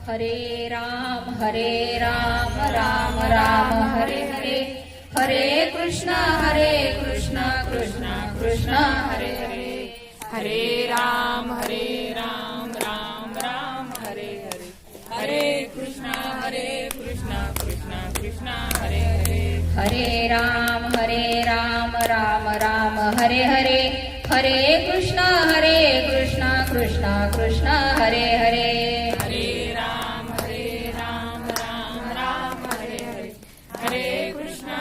हरे राम राम राम हरे हरे, हरे कृष्ण कृष्ण कृष्ण हरे हरे, हरे राम राम राम हरे हरे, हरे कृष्ण कृष्ण कृष्ण हरे हरे, हरे राम राम राम हरे हरे, हरे कृष्ण कृष्ण कृष्ण हरे हरे, हरे राम राम हरे हरे, हरे कृष्ण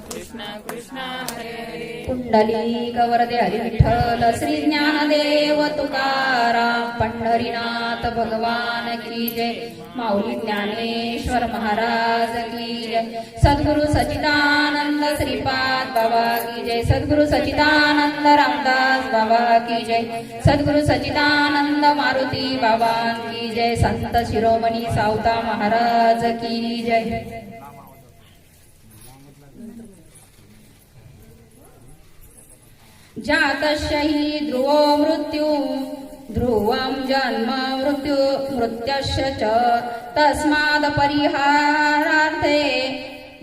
कृष्ण कृष्ण हरे हरे, पुंडलिक वरदे हरी विठ्ठल श्री ज्ञानदेव तुकाराम पंढरीनाथ भगवान की जय, माऊली ज्ञानेश्वर महाराज की जय, सद्गुरु सच्चिदानंद श्रीपाद बाबा की जय, सद्गुरु सच्चिदानंद रामदास बाबा की जय, सद्गुरु सच्चिदानंद मारुती बाबा की जय, संत शिरोमणी सावता महाराज की जय. जातस्यहि ध्रुवो मृत्यु ध्रुवं जन्म मृत्यु मृत्यस्य च तस्माद् परिहारार्थे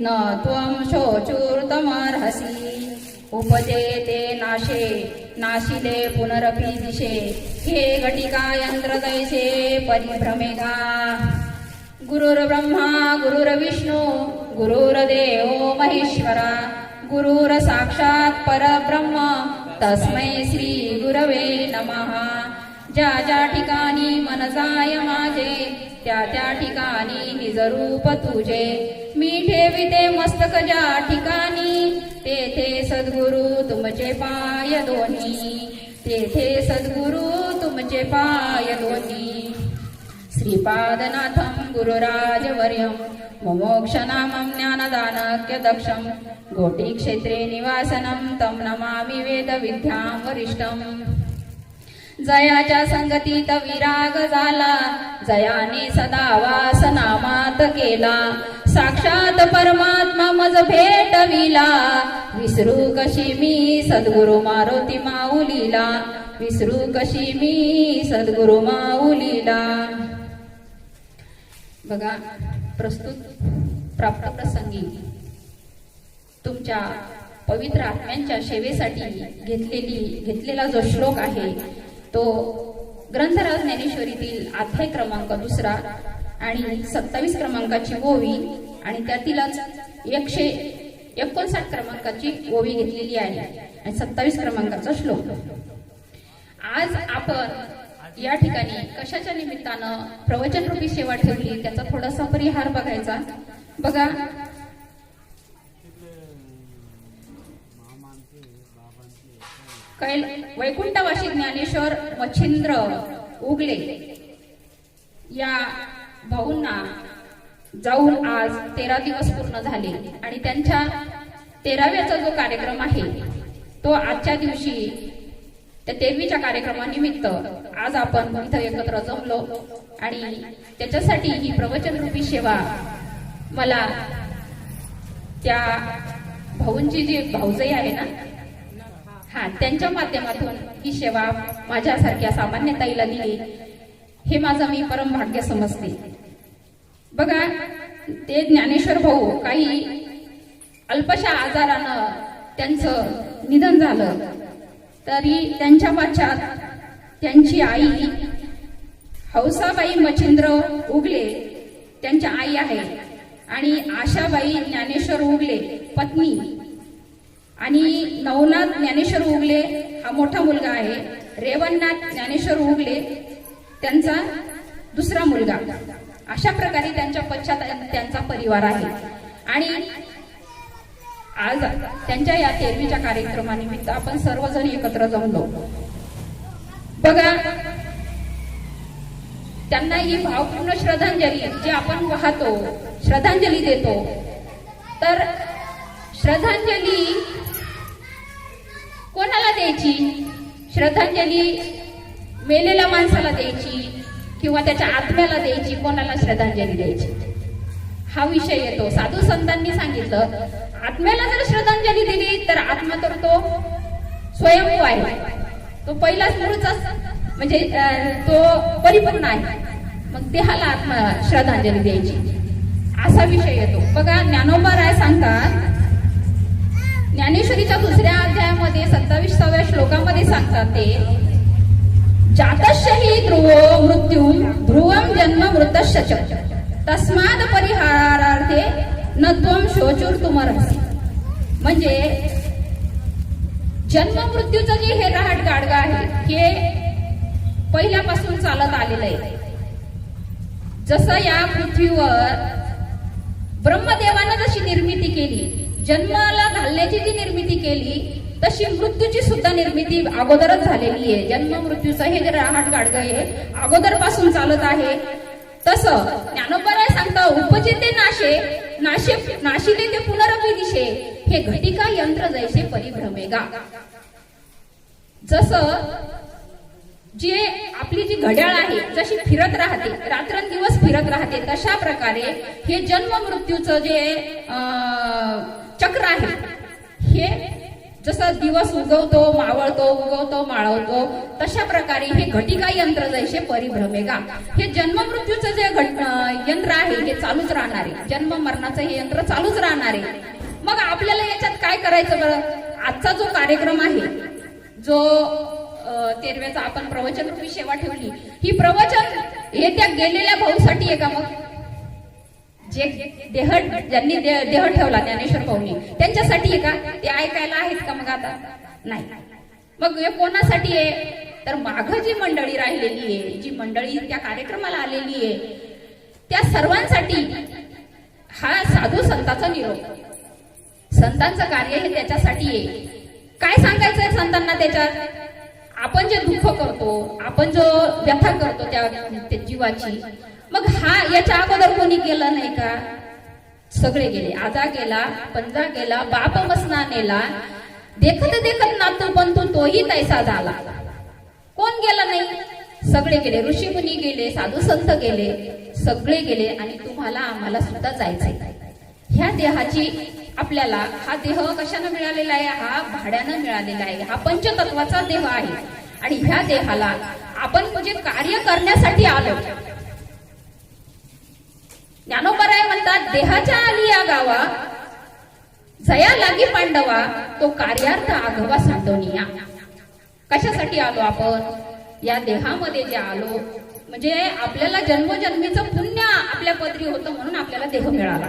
न त्वं शोचुर्तमर्हसि, उपजेते नाशे नाशिले पुनरपि दिशे, हे घटिका यंत्रदैसे परिभ्रमेगा, गुरुर्ब्रह्मा गुरुर्विष्णू गुरुर्देवो महेश्वरा, गुरुर साक्षात परब्रह्म तस्मै श्री गुरवे नमः. ज्या ज्या ठिकाणी मन जाय माझे त्या त्या ठिकाणी निजरूप तुझे, मी ठेविते मस्तक ज्या ठिकाणी तेथे सद्गुरु तुमचे पाय दोन्ही, तेथे सद्गुरु तुमचे पाय दोन्ही. श्रीपादनाथं गुरुराजवर्यं मोक्षनामं ज्ञानदानक्य दक्षं, गोटीक्षेत्रे निवासनं तं नमामि वेदविद्यां वरिष्ठं. जयाच्या संगतीत विराग झाला जयाने सदा वासनामात केला, साक्षात परमात्मा मज भेटविला, विसरू कशी मी सद्गुरु मारुती माऊलीला, विसरू कशी मी सद्गुरु माऊलीला. बघा, प्रस्तुत प्राप्त प्रसंगी तुमच्या पवित्र आत्म्यांच्या सेवेसाठी घेतलेला जो श्लोक आहे तो ग्रंथराज ज्ञानेश्वरीतील अध्याय क्रमांक 2 आणि 27 क्रमांकाची ओवी आणि त्यातीलच 159 क्रमांकाची ओवी घेतलेली आहे आणि 27 क्रमांकाचा श्लोक. आज आपण या ठिकाणी कशाच्या निमित्तानं प्रवचन रूपी सेवा ठेवली त्याचा थोडासा परिहार बघायचा. बघा, वैकुंठवासी ज्ञानेश्वर मच्छिंद्र उगले या भाऊंना जाऊन आज 13 दिवस पूर्ण झाले आणि त्यांच्या 13व्याचा जो कार्यक्रम आहे तो आजच्या दिवशी त्या 13वीच्या कार्यक्रमानिमित्त आज आपण इथं एकत्र जमलो आणि त्याच्यासाठी ही प्रवचन रूपी सेवा मला त्या भाऊंची जी भाऊजाई आहे ना त्यांच्या माध्यमातून ही सेवा माझ्यासारख्या सामान्य ताईला दिली हे माझं मी परम भाग्य समजते. बघा, ते ज्ञानेश्वर भाऊ काही अल्पशा आजारानं त्यांचं निधन झालं तरी त्यांच्या पश्चात त्यांची आई हौसाबाई मच्छिंद्र उगले त्यांच्या आई आहे आणि आशाबाई ज्ञानेश्वर उगले पत्नी आणि नवनाथ ज्ञानेश्वर उगले हा मोठा मुलगा आहे, रेवणनाथ ज्ञानेश्वर उगले त्यांचा दुसरा मुलगा. अशा प्रकारे त्यांच्या पश्चात त्यांचा परिवार आहे आणि आज त्यांच्या या 13वीच्या कार्यक्रमानिमित्त आपण सर्वजण एकत्र जमलो. बघा, त्यांना ही भावपूर्ण श्रद्धांजली जी आपण वाहतो, श्रद्धांजली देतो, तर श्रद्धांजली कोणाला द्यायची? श्रद्धांजली मेलेल्या माणसाला द्यायची किंवा त्याच्या आत्म्याला द्यायची? कोणाला श्रद्धांजली द्यायची हा विषय येतो. साधू संतांनी सांगितलं, आत्म्याला जर श्रद्धांजली दिली तर आत्मा तर तो स्वयंभू आहे, तो पहिलाच मूळचा म्हणजे तो परिपूर्ण आहे. मग देहाला श्रद्धांजली द्यायची, असा विषय येतो. बघा ज्ञानोबा राय सांगतात, ज्ञानेश्वरीच्या दुसऱ्या अध्यायामध्ये 27व्या श्लोकामध्ये सांगतात ते, जातस्य ध्रुवो मृत्यू ध्रुवम जन्म मृतस्य च तस्माद परिहारार्थे न त्वं शोचुर्तुमर्हसि. म्हणजे जन्म मृत्यूचं जे हे रहाट गाडगा आहे हे पहिल्यापासून चालत आलेलं आहे. जसं या पृथ्वीवर ब्रह्मदेवानं जशी निर्मिती केली, जन्माला घालण्याची जी निर्मिती केली, तशी मृत्यूची सुद्धा निर्मिती अगोदरच झालेली आहे. जन्म मृत्यूचं हे जे रहाट गाडगं आहे अगोदर पासून चालत आहे. तसं ज्ञानोबा सांगता, उपजिते नाशे नाशिले ते पुनरपी दिशे हे घटिका यंत्र जैसे परिभ्रमेगा. जसं जे आपली जी घड्याळ आहे जशी फिरत राहते, रात्रंदिवस फिरत राहते, तशा प्रकारे हे जन्म मृत्यूचं जे चक्र आहे हे जसं दिवस उगवतो मावळतो, उगवतो मावळतो, तशा प्रकारे हे घटिका यंत्र जैसे परिभ्रमेगा. हे जन्म मृत्यूचं जे यंत्र आहे हे चालूच राहणार आहे. जन्म मरणाचं हे यंत्र चालूच राहणार आहे. मग आपल्याला याच्यात काय करायचं बरं? आजचा जो कार्यक्रम आहे, जो 13व्याचा आपण प्रवचन रूपी सेवा ठेवली, ही प्रवचन हे त्या गेलेल्या भाऊसाठी आहे का? मग जे ज्यांनी देह ठेवला ज्ञानेश्वर भाऊनी, त्यांच्यासाठी आहे का? ते ऐकायला आहेत का? मग आता नाही. मग हे कोणासाठी आहे? तर मागं जी मंडळी राहिलेली आहे, जी मंडळी त्या कार्यक्रमाला आलेली आहे, त्या सर्वांसाठी हा साधू संतांचा निरोप. संतांचं कार्य हे त्याच्यासाठी आहे. काय सांगायचंय संतांना त्याच्यात? आपण जे दुःख करतो, आपण जो व्यथा करतो त्या जीवाची, मग हा याच्या अगोदर कोणी गेलं नाही का? सगळे गेले. आजा गेला, पंजा गेला, बाप मसना नेला, देखत देखत नातू पंतू तोही तैसा झाला. कोण गेलं नाही? सगळे गेले. ऋषीमुनी गेले, साधू संत गेले, सगळे गेले. आणि तुम्हाला आम्हाला सुद्धा जायचंय. ह्या देहाची आपल्याला, हा देह कशानं मिळालेला आहे? हा भाड्यानं मिळालेला आहे. हा पंचतत्वाचा देह आहे. आणि ह्या देहाला आपण म्हणजे कार्य करण्यासाठी आलो. ज्ञानोबराय म्हणतात, देहाच्या आली या गावा जया लागी पांडवा, तो कार्यार्थ आघवा सांडवनिया. कशासाठी आलो आपण? या देहामध्ये जे आलो म्हणजे आपल्याला जन्मजन्मीचं पुण्य आपल्या पदरी होतं, म्हणून आपल्याला देह मिळाला.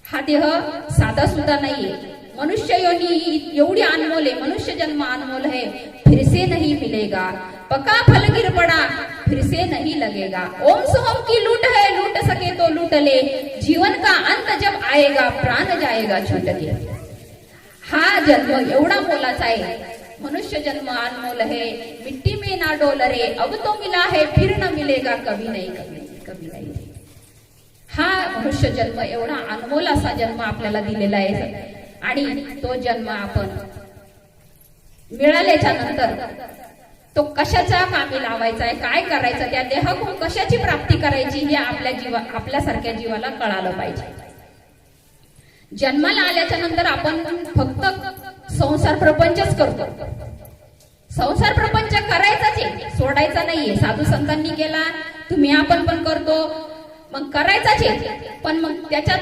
हा देह साधा सुद्धा नाहीये. मनुष्य योनी एवढी अनमोल आहे, मनुष्य जन्म अनमोल है, फिरसे नहीं मिलेगा. पका फलगिर पड़ा फिरसे नहीं लगेगा. ओम सोहम की लूट है, लूट सके तो लूट ले, जीवन का अंत जब आएगा प्राण जाएगा छूट के. हा जन्म एवढा मोलाचा आहे. मनुष्य जन्म अनमोल है, मिट्टी में ना डोल रे, अब तो मिला है फिर न मिलेगा कभी नहीं, कभी नहीं. हा मनुष्य जन्म एवढा अनमोल असा जन्म आपल्याला दिलेला आहे. आणि तो जन्म आपण मिळाल्याच्या नंतर तो कशाच्या कामी लावायचा आहे, काय करायचं, त्या देहाकडून कशाची प्राप्ती करायची हे आपल्यासारख्या जीवाला कळालं पाहिजे. जन्माला आल्याच्या नंतर आपण फक्त संसार प्रपंचच करतो. संसार प्रपंच करायचाच आहे, सोडायचा नाहीये. साधू संतांनी केला, तुम्ही आपण पण करतो, मग करायचाच आहे. पण मग त्याच्यात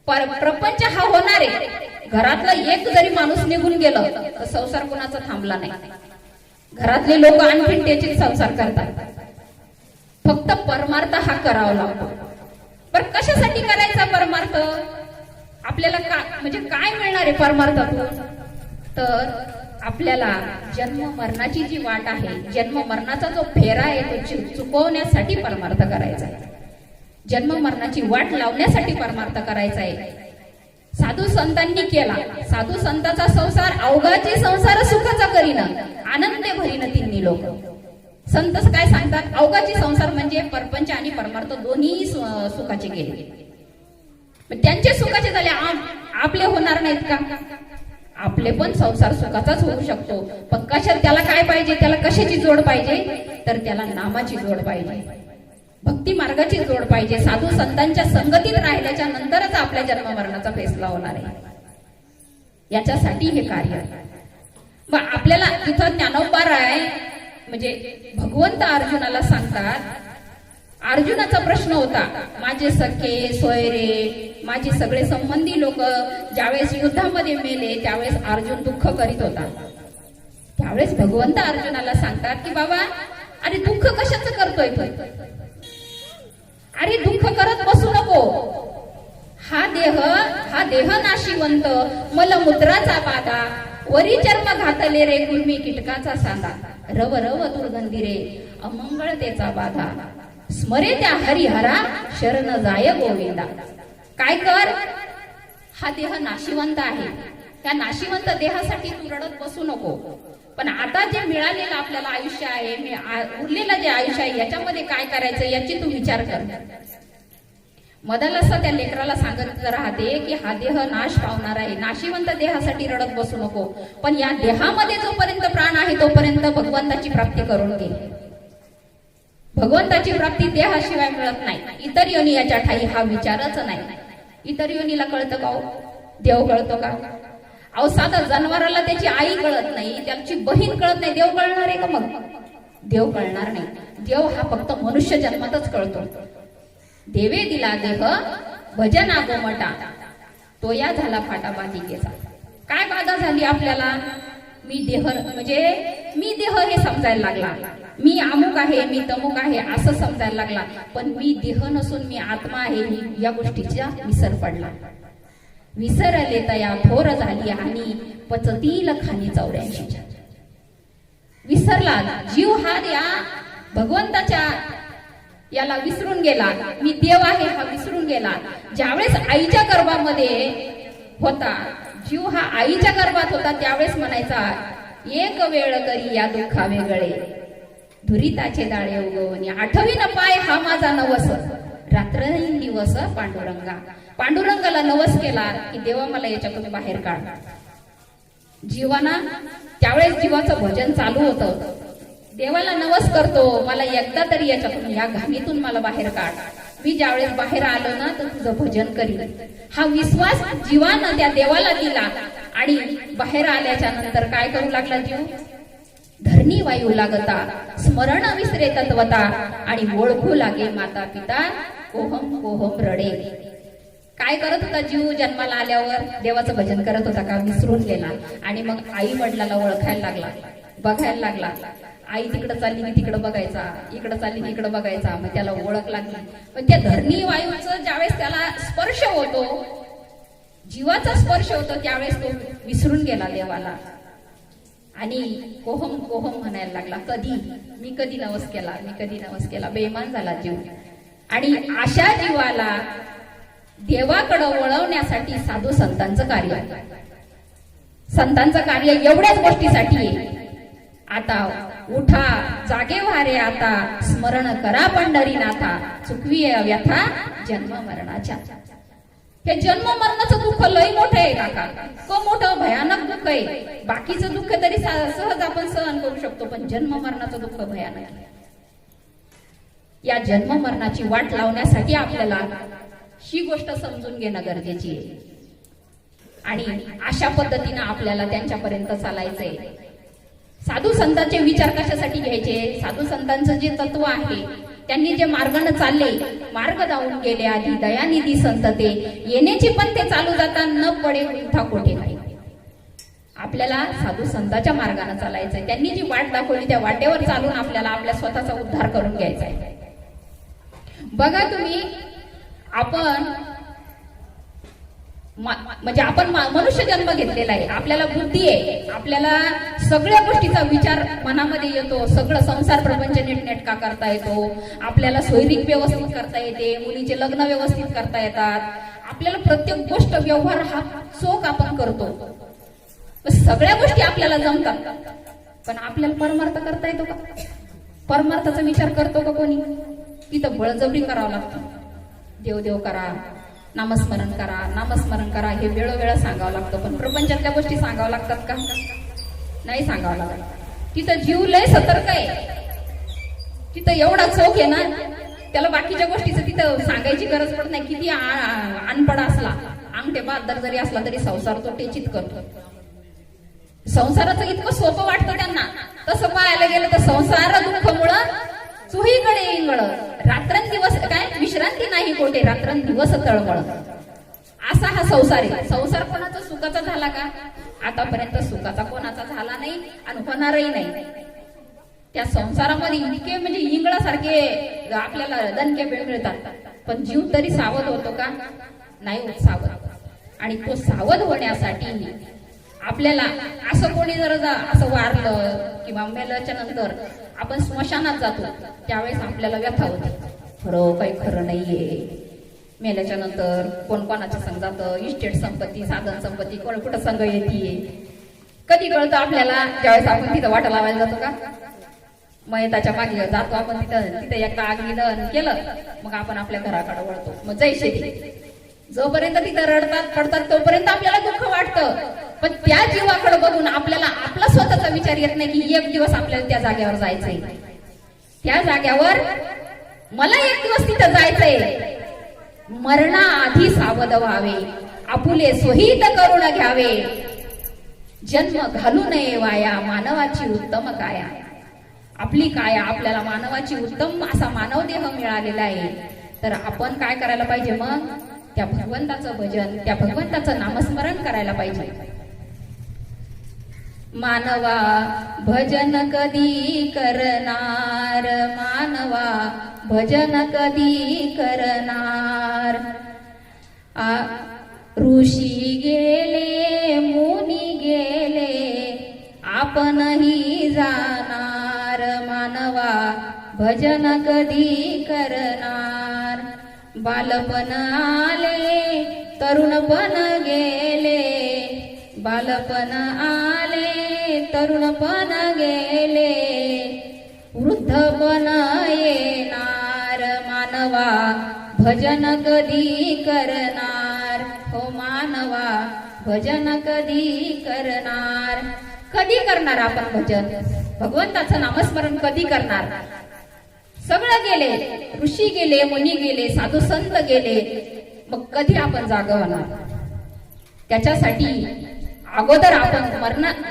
प्रपंच हा होणार आहे. घरातलं एक जरी माणूस निघून गेलं तर संसार कुणाचा थांबला नाही. घरातले लोक आणखीन त्याचे संसार करतात. फक्त परमार्थ हा करावा लागतो. पण कशासाठी करायचा परमार्थ? आपल्याला म्हणजे काय मिळणार आहे परमार्थातून? तर आपल्याला जन्म मरणाची जी वाट आहे, जन्म मरणाचा जो फेरा आहे तो चुकवण्यासाठी परमार्थ करायचा आहे. जन्म मरणाची वाट लावण्यासाठी परमार्थ करायचा आहे. साधू संतांनी केला. साधू संतांचा संसार अवघाचे संसार सुखाचा करीन, आनंदे भरीन तिन्ही लोक. संत काय सांगतात? अवघाचे संसार म्हणजे परपंच आणि परमार्थ दोन्ही सुखाचे गेले. त्यांचे सुखाचे झाले, आपले होणार नाहीत का? आपले पण संसार सुखाचाच होऊ शकतो. पण कशात त्याला काय पाहिजे? त्याला कशाची जोड पाहिजे? तर त्याला नामाची जोड पाहिजे, भक्ती मार्गाची जोड पाहिजे. साधू संतांच्या संगतीत राहिल्याच्या नंतरच आपल्या जन्म मरणाचा फैसला होणार आहे. याच्यासाठी हे कार्य. मग आपल्याला तिथं ज्ञानोबा राय म्हणजे भगवंत अर्जुनाला सांगतात, अर्जुनाचा प्रश्न होता, माझे सखे सोयरे माझे सगळे संबंधी लोक ज्यावेळेस युद्धामध्ये मेले त्यावेळेस अर्जुन दुःख करीत होता. त्यावेळेस भगवंत अर्जुनाला सांगतात की बाबा, अरे दुःख कशाचं करतोय तू? अरे दुःख करत बसू नको. हा देह नाशिवंत, मलमूत्राचा बाधा, वरी चर्म घातले रे गुळमी कीटकाचा सांदा, रव रव दुर्गंधी रे अमंगळतेचा बाधा, स्मरे त्या हरिहरा शरण जाय गोविंदा. काय कर, हा देह नाशिवंत आहे, त्या नाशिवंत देहासाठी तू रडत बसू नको. पण आता जे मिळालेलं आपल्याला आयुष्य आहे, उरलेलं जे आयुष्य आहे, याच्यामध्ये काय करायचं याची तू विचार कर. मदाल असं त्या लेकराला सांगत राहते की हा देह नाश पावणार आहे, नाशिवंत देहासाठी रडत बसू नको, पण या देहामध्ये जोपर्यंत प्राण आहे तोपर्यंत भगवंताची प्राप्ती करून घे. भगवंताची प्राप्ती देहाशिवाय मिळत नाही. इतर योनी याच्या ठाई हा विचारच नाही. इतर योनीला कळतं का? देव कळतो का? अहो साधा जनावराला त्याची आई कळत नाही, त्याची बहीण कळत नाही, देव कळणार आहे का? मग देव कळणार नाही. देव हा फक्त मनुष्य जन्मातच कळतो. देवे दिला देह भजन आगोमटा, तो या झाला फाटा बाधिकेचा. काय बाधा झाली आपल्याला? मी देह हे समजायला लागला, मी अमुक आहे, मी तमुक आहे असं समजायला लागला. पण मी देह नसून मी आत्मा आहे या गोष्टीचा विसर पडला. विसरले तया थोर झाली हानी, पचतील खानी 84. विसरला जीव हा या भगवंताच्या याला विसरून गेला. मी देव आहे हा विसरून गेला. ज्यावेळेस आईच्या गर्भामध्ये होता, जीव हा आईच्या गर्भात होता, त्यावेळेस म्हणायचा, एक वेळ करी या दुःखा वेगळे, धुरिताचे दाळे उगवणी, आठवीन पाय हा माझा नवस, रात्रहीन दिवस पांडुरंगा. पांडुरंगाला नवस केला की देवा मला याच्यातून बाहेर काढ. जीवाना त्यावेळेस जीवाचं भजन चालू होतं. देवाला नवस करतो, मला एकदा तरी याच्यातून या घाणीतून मला बाहेर काढ. मी ज्यावेळेस बाहेर आलो ना तर तुझं भजन करीन. हा विश्वास जीवानं त्या देवाला दिला आणि बाहेर आल्याच्या नंतर काय करू लागला जीव? धरणी वायू लागता, स्मरण विसरे तत्वता, आणि ओळखू लागे माता पिता, कोहम कोहम रडे. काय करत होता जीव जन्माला आल्यावर? देवाचं भजन करत होता का? विसरून गेला. आणि मग आई वडिलाला ओळखायला लागला, बघायला लागला. आई तिकडं चालली की तिकडं बघायचा, इकडं चालली की इकडं बघायचा. मग त्याला ओळख लागली. पण त्या धरणी वायूचं ज्यावेळेस त्याला स्पर्श होतो, जीवाचा स्पर्श होतो, त्यावेळेस तो विसरून गेला देवाला आणि कोहम कोहम म्हणायला लागला. मी कधी नवस केला, मी कधी नवस केला. बेईमान झाला जीव. आणि अशा जीवाला देवाकडं वळवण्यासाठी साधू संतांचं कार्य आहे. संतांचं कार्य एवढ्याच गोष्टीसाठी आहे. आता उठा जागे व्हारे आता, स्मरण करा पंढरीनाथा, चुकवी व्यथा जन्म मरणाच्या. हे जन्म मरणाचं दुःख लय मोठं आहे काका. मोठं भयानक दुःख आहे. बाकीचं दुःख तरी सहज आपण सहन करू शकतो, पण जन्म मरणाचं दुःख भयानक आहे. या जन्म मरणाची वाट लावण्यासाठी आपल्याला ही गोष्ट समजून घेणं गरजेची आहे. आणि अशा पद्धतीनं आपल्याला त्यांच्यापर्यंत चालायचंय. साधू संतांचे विचार कशासाठी घ्यायचे? साधू संतांचं जे तत्व आहे, त्यांनी जे मार्गाने चालले, मार्ग दावून गेले आधी दयानिधी संत ते, येण्याची पण ते चालू जाता न पडे उठा कोठे नाही. आपल्याला साधू संतांच्या मार्गाने चालायचंय. त्यांनी जी वाट दाखवली त्या वाटेवर चालून आपल्याला आपल्या स्वतःचा उद्धार करून घ्यायचा आहे. बघा तुम्ही, आपण मनुष्य जन्म घेतलेला आहे. आपल्याला बुद्धी आहे, आपल्याला सगळ्या गोष्टीचा विचार मनामध्ये येतो, सगळं संसार प्रपंच नीटनेटका करता येतो, आपल्याला सोयरीक व्यवस्थित करता येते, मुलीचे लग्न व्यवस्थित करता येतात, आपल्याला प्रत्येक गोष्ट व्यवहार हा चोख आपण करतो. सगळ्या गोष्टी आपल्याला जमतात. पण आपल्याला परमार्थ करता येतो का? परमार्थाचा विचार करतो का कोणी? तिथं बळजबरी करावं लागतं. देवदेव करा, नामस्मरण करा, नामस्मरण करा, हे वेळोवेळा सांगावं लागतं. पण प्रपंचातल्या गोष्टी सांगावं लागतात का? नाही सांगावं लागत. तिथं जीव लय सतर्क आहे, तिथं एवढा चोख आहे ना, त्याला बाकीच्या गोष्टीचं तिथं सांगायची गरज पडत नाही. किती अनपड असला, अंगठे बहादर जरी असला तरी संसार तो टेचित करतो. संसाराचं इतकं सोपं वाटतं त्यांना, तसं पाहायला गेलं तर संसार दुःखमुळं चोहीकडे इंगळ, रात्रंदिवस काय विश्रांती नाही कोठे, रात्रंदिवस तळमळ. असा हा संसार आहे. संसार कोणाचा सुखाचा झाला का? आतापर्यंत सुखाचा कोणाचा झाला नाही आणि होणारही नाही. त्या संसारामध्ये इतके म्हणजे इंगळासारखे आपल्याला दणके मिळतात, पण जीव तरी सावध होतो का? नाही होत सावध. आणि तो सावध होण्यासाठी आपल्याला असं कोणी जर असं वारलं किंवा मेल्याच्या नंतर आपण स्मशानात जातो, त्यावेळेस आपल्याला व्यथा होते, खरं काही खरं नाहीये. मेल्याच्या नंतर कोण कोणाच्या संग जातं, इस्टेट संपत्ती, साधन संपत्ती कोण कुठं संघ येते, कधी कळतं आपल्याला? ज्यावेळेस आपण तिथं वाटा लावायला जातो का? मयताच्या मागे जातो आपण, तिथं एकदा अग्नी दहन केलं, मग आपण आपल्या घराकडे वळतो. मग जय शेती. जोपर्यंत तिथं रडतात पडतात तोपर्यंत आपल्याला दुःख वाटतं, पण त्या जीवाकडे बघून आपल्याला आपला स्वतःचा विचार येत नाही की एक दिवस आपल्याला त्या जागेवर जायचंय. त्या जागेवर मला एक दिवस तिथं जायचंय. मरणाआधी सावध व्हावे, आपुले स्वहित करून घ्यावे. जन्म घालू नये वाया, मानवाची उत्तम काया. आपली काया, आपल्याला मानवाची उत्तम असा मानव देह मिळालेला आहे. तर आपण काय करायला पाहिजे? मग त्या भगवंताचं भजन, त्या भगवंताचं नामस्मरण करायला पाहिजे. मानवा भजन कधी करणार, मानवा भजन कधी करणार. ऋषी गेले मुनी गेले, आपणही जाणार. मानवा भजन कधी करणार. बालपण आले तरुणपण गेले, बालपण आले तरुणपण गेले, वृद्धपण येणार. मानवा भजन कधी करणार. हो मानवा भजन कधी करणार. कधी करणार आपण भजन? भगवंताचं नामस्मरण कधी करणार? सगळं गेले, ऋषी गेले, मुनी गेले, साधू संत गेले, मग कधी आपण जागा होणार? त्याच्यासाठी अगोदर आपण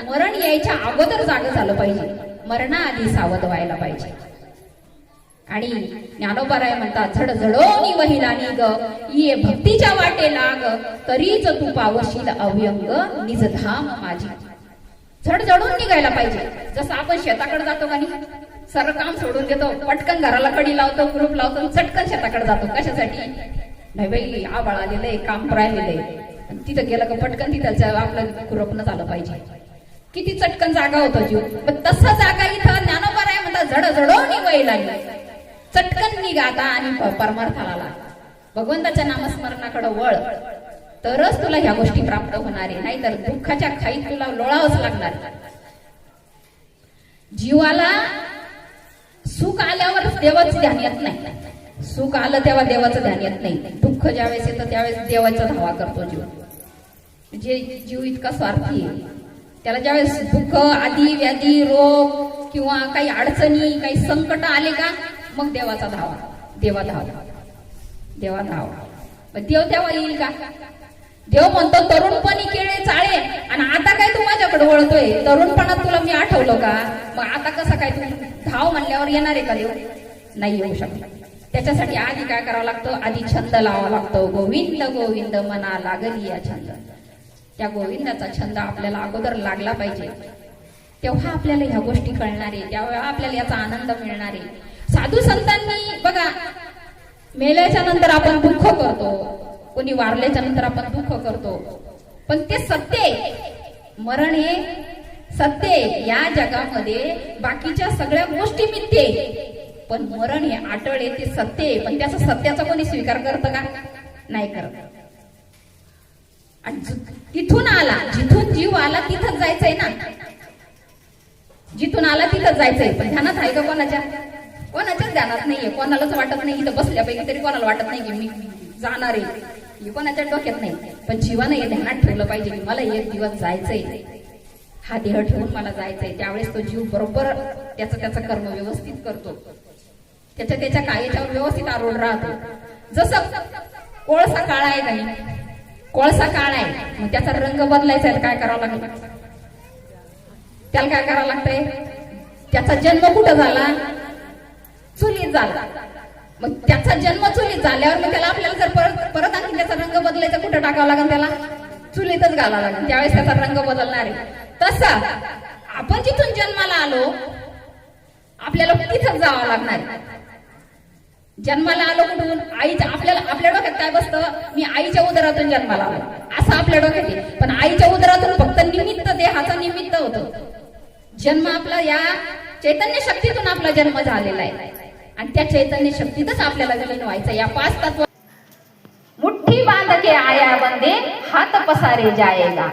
मरण यायच्या अगोदर जाग झालं पाहिजे. मरणाआधी सावध व्हायला पाहिजे. आणि ज्ञानोबाराय म्हणतात, झडझडोनी वहिला निग, ये भक्तीच्या वाटे लाग, तरीच तू पावशील अव्यंग निजधाम माझी. झडझडून निघायला पाहिजे. जसं आपण शेताकडे जातो का नाही, सर्व काम सोडून देतो, पटकन घराला कडी लावतो, कुरूप लावतो, चटकन शेताकडे जातो. कशासाठी? नाही बाई आबाळ आलेलं आहे, काम राहिलेलं आहे, तिथं गेलं का पटकन तिथं आपलं कुरूपनं झालं पाहिजे. किती चटकन जागा होतो जीव. पण तसं जागा इथं ज्ञानोबाराय म्हणतात, झडझडोनी वहिला निग, चटकन निघा आता आणि परमार्थाला लाग. भगवंताच्या नामस्मरणाकडे वळ, तरच तुला ह्या गोष्टी प्राप्त होणार आहे. नाहीतर दुःखाच्या खाईत तुला लोळावंच लागणार. जीवाला सुख आल्यावर देवाचं ध्यान येत नाही. सुख आलं तेव्हा देवाचं ध्यान येत नाही. दुःख ज्यावेळेस येतं त्यावेळेस देवाचा धावा करतो जीव. जे जीव इतका स्वार्थी आहे, त्याला ज्यावेळेस दुःख, आधी व्याधी, रोग किंवा काही अडचणी, काही संकट आले का, मग देवाचा धावा, देवा धावा, देवा धावा. देव तेव्हा येईल का? देव म्हणतो तरुणपणी केळे चाळे, आणि आता काय तू माझ्याकडे वळतोय? तरुणपणात तुला मी आठवलं का? मग आता कसं काय तू धाव म्हणल्यावर येणार आहे का देव? नाही येऊ शकत. त्याच्यासाठी आधी काय करावं लागतं? आधी छंद लावावा लागतो. गोविंद गोविंद मना लागली या छंद. त्या गोविंदाचा छंद आपल्याला अगोदर लागला पाहिजे, तेव्हा आपल्याला ह्या गोष्टी कळणार आहे, तेव्हा आपल्याला याचा आनंद मिळणार आहे. साधू संतांनी बघा, मेल्याच्या नंतर आपण दुःख करतो, कोणी वारल्याच्या नंतर आपण दुःख करतो, पण ते सत्य आहे. मरण हे सत्य आहे. या जगामध्ये बाकीच्या सगळ्या गोष्टी मिथ्य आहे, पण मरण हे अटळ आहे, ते सत्य आहे. पण त्याचा सत्याचा कोणी स्वीकार करतं का? नाही करत. आणि तिथून आला, जिथून जीव आला तिथंच जायचंय ना. जिथून आला तिथंच जायचंय. पण ध्यानात आहे का कोणाच्या? कोणाच्याच ध्यानात नाहीये. कोणालाच वाटत नाही, इथं बसल्यापैकी तरी कोणाला वाटत नाही की मी जाणार आहे, हे कोणाच्या डोक्यात नाही. पण जीवानं हे ध्यानात ठेवलं पाहिजे की मला एक दिवस जायचंय, हा देह ठेवून मला जायचंय. त्यावेळेस तो जीव बरोबर त्याचं कर्म व्यवस्थित करतो, त्याच्या कायाच्यावर व्यवस्थित आरूढ राहतो. जसं कोळसा काळा आहे नाही, कोळसा काळा आहे, मग त्याचा रंग बदलायचा आहे, काय करावं लागेल? त्याला काय करावं लागतंय? त्याचा जन्म कुठं झाला? चुलीत झाला. मग त्याचा जन्म चुलीत झाल्यावर मग त्याला आपल्याला जर परत परत आणखी त्याचा रंग बदलायचा कुठं टाकावा लागेल? त्याला चुलीतच घालावा लागेल, त्यावेळेस त्याचा रंग बदलणार आहे. तसा आपण जिथून जन्माला आलो आपल्याला तिथंच जावं लागणार आहे. जन्माला आलो कुठून? आईच्या. आपल्याला आपल्या डोक्यात काय बसतं? मी आईच्या उदरातून जन्माला आलो असं आपल्या डोक्यात आहे. पण आईच्या उदरातून फक्त निमित्त, देहाचा निमित्त होतं. जन्म आपला या चैतन्य शक्तीतून आपला जन्म झालेला आहे आणि त्या चैतन्य शक्तीतच आपल्याला विलीन व्हायचं. या 5 तत्व. मुठ्ठी बांध के आया बंदे हात पसारे जाएगा.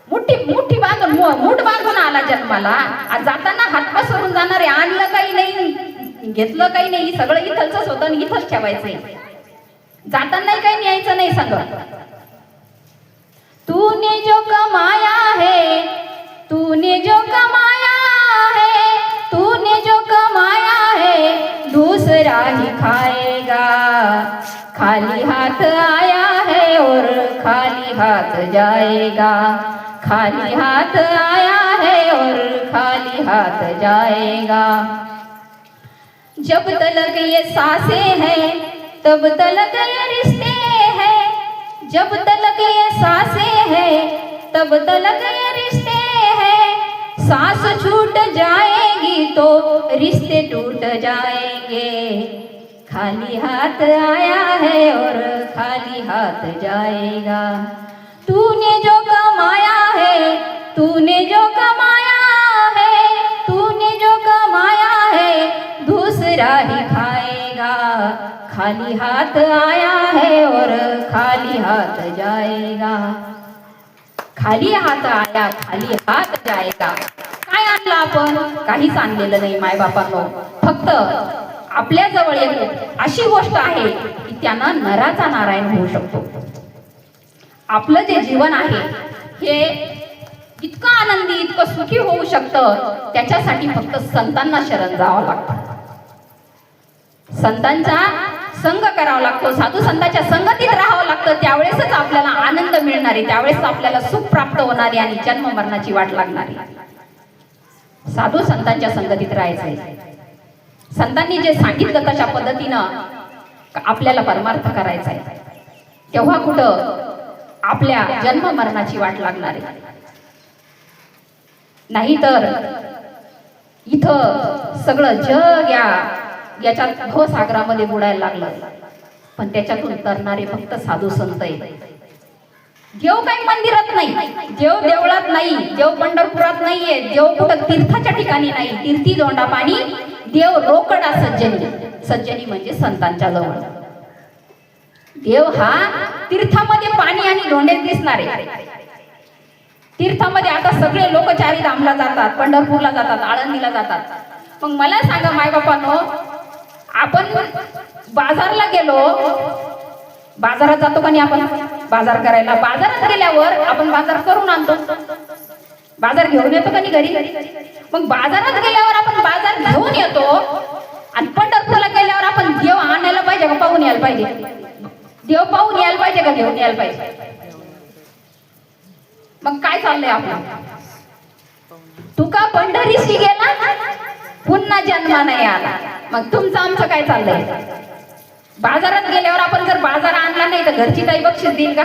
मुठ्ठी बांधून, मूठ बांधून आला जन्माला आणि जाताना हात पसरून जाणार आहे. आणलं काही नाही, घेतलं काही नाही, सगळं इथलच होतं आणि इथंच ठेवायचंय. जाताना काही न्यायचं नाही सांगत. तूने जो कमाया है, तूने जो कमाया है, तूने जो कमाया है दूसरा ही खाएगा. खाली हाथ आया है और खाली हाथ जाएगा. खाली हाथ आया है और खाली हाथ जाएगा. जब तलक ये सांसें हैं तब तलक ये रिश्ते हैं. जब तलक ये सांसें हैं तब तलक ये रिश्ते हैं. सांस छूट जाएगी तो रिश्ते टूट जाएंगे. खाली हाथ आया है और खाली हाथ जाएगा. तूने जो कमाया है, तूने जो कमाया है, तूने जो कमाया है दूसरा ही खाएगा. खाली हाथ आया है और खाली हाथ जाएगा. खाली हात आया, खाली हात जाएगा. काय आणलं आपण? काहीच आणलेलं नाही मायबापांनो. फक्त आपल्या जवळ एक अशी गोष्ट आहे की त्यानं नराचा नारायण होऊ शकतो. आपलं जे जीवन आहे हे इतकं आनंदी, इतकं सुखी होऊ शकतं, त्याच्यासाठी फक्त संतांना शरण जावं लागतं. संतांचा संग करावा लागतो, साधू संतांच्या संगतीत राहावं लागतं. त्यावेळेसच आपल्याला आनंद मिळणार आहे, त्यावेळेस आपल्याला सुख प्राप्त होणार आहे आणि जन्म मरणाची वाट लागणार आहे. साधू संतांच्या संगतीत राहायचंय. संतांनी जे सांगितलं तशा पद्धतीनं आपल्याला परमार्थ करायचा आहे, तेव्हा कुठं आपल्या जन्म मरणाची वाट लागणार आहे. नाहीतर इथं सगळं जग याच्यात भवसागरामध्ये बुडायला लागलं. पण त्याच्यातून तरणारे फक्त साधू संत आहे. देव काही मंदिरात नाही, देव देवळात नाही, देव पंढरपुरात नाहीये, देव कुठं तीर्थाच्या ठिकाणी नाही. तीर्थी दोंडा पाणी देव रोकडा सज्जनी. सज्जनी म्हणजे संतांच्या जवळ. देव हा तीर्थामध्ये पाणी आणि धोंडे दिसणारे. तीर्थामध्ये आता सगळे लोक चारीधामला जातात, पंढरपूरला जातात, आळंदीला जातात. मग मला सांगा मायबापांनो, आपण बाजारला गेलो, बाजारात जातो का नाही आपण बाजार करायला? बाजारात गेल्यावर आपण बाजार करून आणतो, बाजार घेऊन येतो का नाही घरी? मग बाजारात गेल्यावर आपण बाजार घेऊन येतो आणि पंढरपूरला गेल्यावर आपण देव आणायला पाहिजे का पाहून यायला पाहिजे? देव पाहून यायला पाहिजे का घेऊन यायला पाहिजे? मग काय चाललंय आपलं? तुका पंढरीशी गेला पुन्हा जन्मा नाही आला. मग तुमचं आमचं काय चाललंय? बाजारात गेल्यावर आपण जर बाजार आणला नाही तर घरची काही बक्षीस देईल का?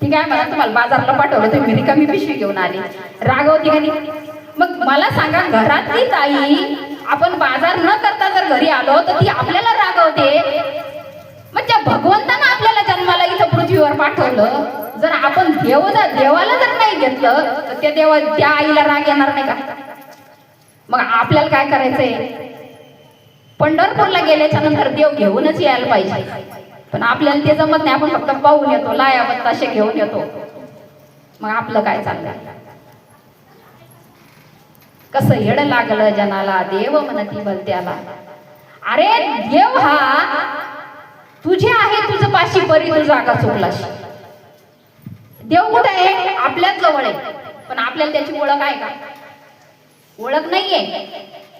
ती काय म्हणा, तुम्हाला बाजारला पाठवलं तुम्ही रिकामी पिशवी घेऊन आली, रागवती का नाही? मग मला सांगा, घरातली ताई आपण बाजार न करता जर घरी आलो तर ती आपल्याला रागवते. मग त्या भगवंतानं आपल्याला जन्माला इथं पृथ्वीवर पाठवलं, जर आपण देवाला जर नाही घेतलं तर त्या आईला राग येणार नाही का? मग आपल्याला काय करायचंय? पंढरपूरला गेल्याच्या नंतर देव घेऊनच यायला पाहिजे. पण आपल्याला ते जमत नाही, आपण फक्त पाहून येतो, लाया बत्ताशे घेऊन येतो. मग आपलं काय चाललंय? कसं येड लागलं जनाला, देव म्हणती भलत्याला. अरे देव हा तुझे आहे, तुझं पाशी परी तू जागा चुकलास. देव कुठे आहे? आपल्याच जवळ आहे, पण आपल्याला त्याची ओळख आहे का? ओळख नाहीये.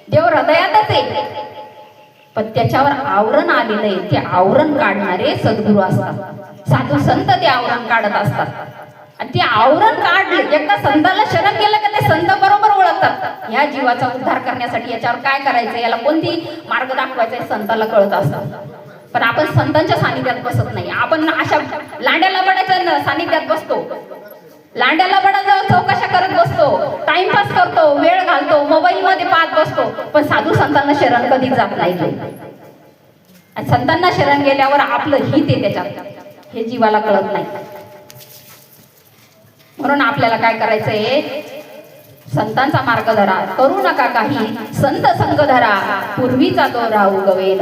देव हृदयातच आहे, पण त्याच्यावर आवरण आलेलं आहे. ते आवरण काढणारे सद्गुरू असतात, साधू संत ते आवरण काढत असतात. आणि ते आवरण काढले, एकदा संताला शरण केलं का ते संत बरोबर ओळखतात. ह्या जीवाचा उद्धार करण्यासाठी याच्यावर काय करायचं, याला कोणती मार्ग दाखवायचा हे संताला कळत असतं. पण आपण संतांच्या सानिध्यात बसत नाही. आपण अशा लांड्याला बडाच्या सानिध्यात बसतो, लांड्याला बडा चौकशा करत बसतो, टाइमपास करतो, वेळ घालतो, मोबाईल मध्ये पाहत बसतो, पण साधू संतांना शरण कधीच जात नाही. आणि संतांना शरण गेल्यावर आपलं हित आहे त्याच्यात, हे जीवाला कळत नाही. म्हणून आपल्याला काय करायचंय, संतांचा मार्ग धरा, करू नका काही संत संग धरा, पूर्वीचा तो राहू गवेल.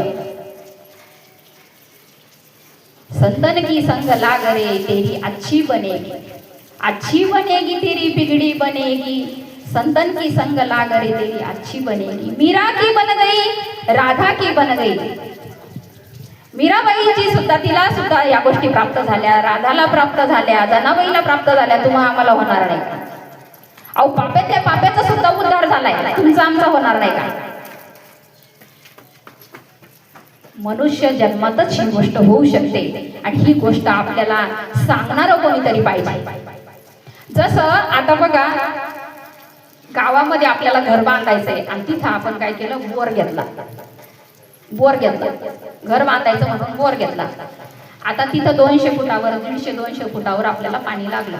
संतन की संग लाग रे तेरी अच्छी बनेगी, अच्छी बनेगी तेरी बिगड़ी बनेगी. संतन की संग लाग रे तेरी अच्छी बनेगी. मीरा की बन गई, राधा की बन गई. मीराबाईची सुद्धा, तिला सुद्धा या गोष्टी प्राप्त झाल्या, राधाला प्राप्त झाल्या, जनाबाईला प्राप्त झाल्या, तुम्हाला आम्हाला होणार नाही. अहो त्या पाप्याचा सुद्धा उद्धार झालाय, तुमचा आमचा होणार नाही का? मनुष्य जन्मातच ही गोष्ट होऊ शकते आणि ही गोष्ट आपल्याला सांगणार कोणीतरी पाहिजे. जसं आता बघा, गावामध्ये आपल्याला घर बांधायचंय आणि तिथं आपण काय केलं, बोर घेतला, घर बांधायचं म्हणून बोर घेतला. आता तिथं 200 फुटावर 150-200 फुटावर आपल्याला पाणी लागलं.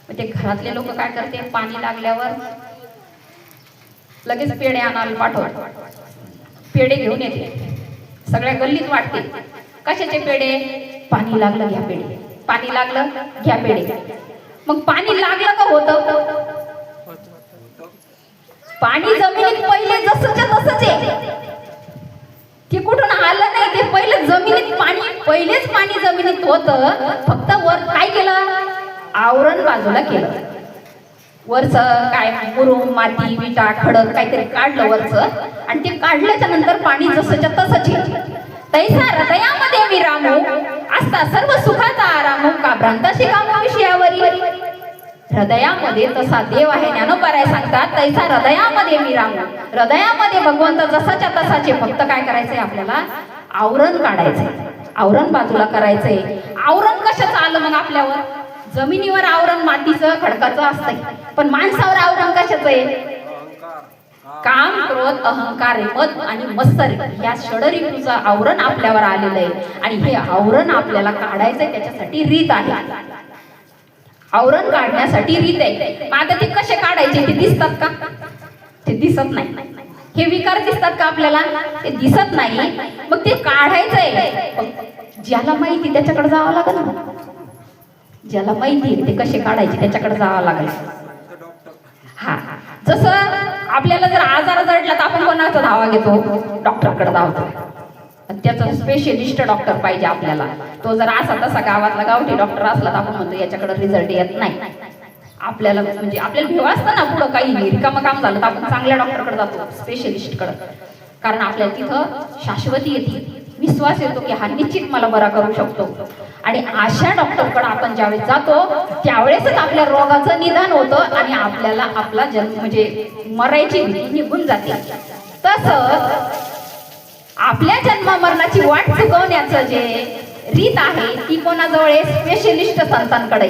मग ते घरातले लोक काय करते, पाणी लागल्यावर लगेच पेढे आणायला पाठवतात, पेढे घेऊन येते, सगळ्या गल्लीत वाटते. कशाचे पेढे? पाणी लागलं घ्या पेढे, पाणी लागलं घ्या पेढे. मग पाणी लागलं का होतं? पाणी जमिनीत पहिले जसंच्या तसंच आहे, ते कुठून आलं नाही, ते पहिले जमिनीत पाणी, पहिलेच पाणी जमिनीत होतं, फक्त वर काय केलं, आवरण बाजूला केलं. वरचं काय मुरुम, माती, विटा, खडक काहीतरी काढलं वरचं, आणि ते काढल्याच्या नंतर पाणी जसंच्या तसंच आहे. तैसा हृदयामध्ये विरामो असता सर्व सुखाचा आरामो, का भ्रांताशी कामो विषयावरी. हृदयामध्ये तसा देव आहे, ज्ञानोबाराय सांगतात, तैसा हृदयामध्ये विरामो. हृदयामध्ये भगवंत जसाच्या तसाचे, फक्त काय करायचंय आपल्याला, आवरण काढायचंय, आवरण बाजूला करायचंय. आवरण कशाचं आलं मग आपल्यावर? जमिनीवर आवरण मातीचं खडकाचं असतंय, पण माणसावर आवरण कशाचं आहे? काम, क्रोध, अहंकार, मद आणि मत्सर या षडरिपूचं आवरण आपल्यावर आलेलं आहे. आणि हे आवरण आपल्याला काढायचंय, त्याच्यासाठी रीत आहे. आवरण काढण्यासाठी रीत आहे. आता ते कसे काढायचे ते दिसतात का? ते दिसत नाही. हे विकार दिसतात का आपल्याला? ते दिसत नाही. मग ते काढायचंय, ज्याला माहिती त्याच्याकडे जावं लागेल ना. ज्याला माहिती ते कसे काढायचे त्याच्याकडे जावं लागेल. हा, जसं आपल्याला जर आजार जडला तर आपण कोणाचा धावा घेतो? डॉक्टरकडे धावतो. त्याचा स्पेशलिस्ट डॉक्टर पाहिजे आपल्याला. तो जर असा तसा गावातला गावठी डॉक्टर असला तर आपण म्हणतो याच्याकडे रिझल्ट येत नाही. आपल्याला म्हणजे आपल्याला भेव असतं ना, पुढं काही रिकामं काम झालं तर आपण चांगल्या डॉक्टरकडे जातो, स्पेशलिस्टकडे, कारण आपल्याला तिथं शाश्वती येते, विश्वास येतो की हा निश्चित मला बरा करू शकतो. आणि अशा डॉक्टरकडे आपण ज्यावेळेस जातो त्यावेळेसच आपल्या रोगाचं निदान होतं आणि आपल्याला आपला जन्म म्हणजे मरायची भीती निघून जाते. तसं आपल्या जन्म मरणाची वाट चुकवण्याचं जे रीत आहे ती कोणाजवळ आहे? स्पेशलिस्ट संतांकडे.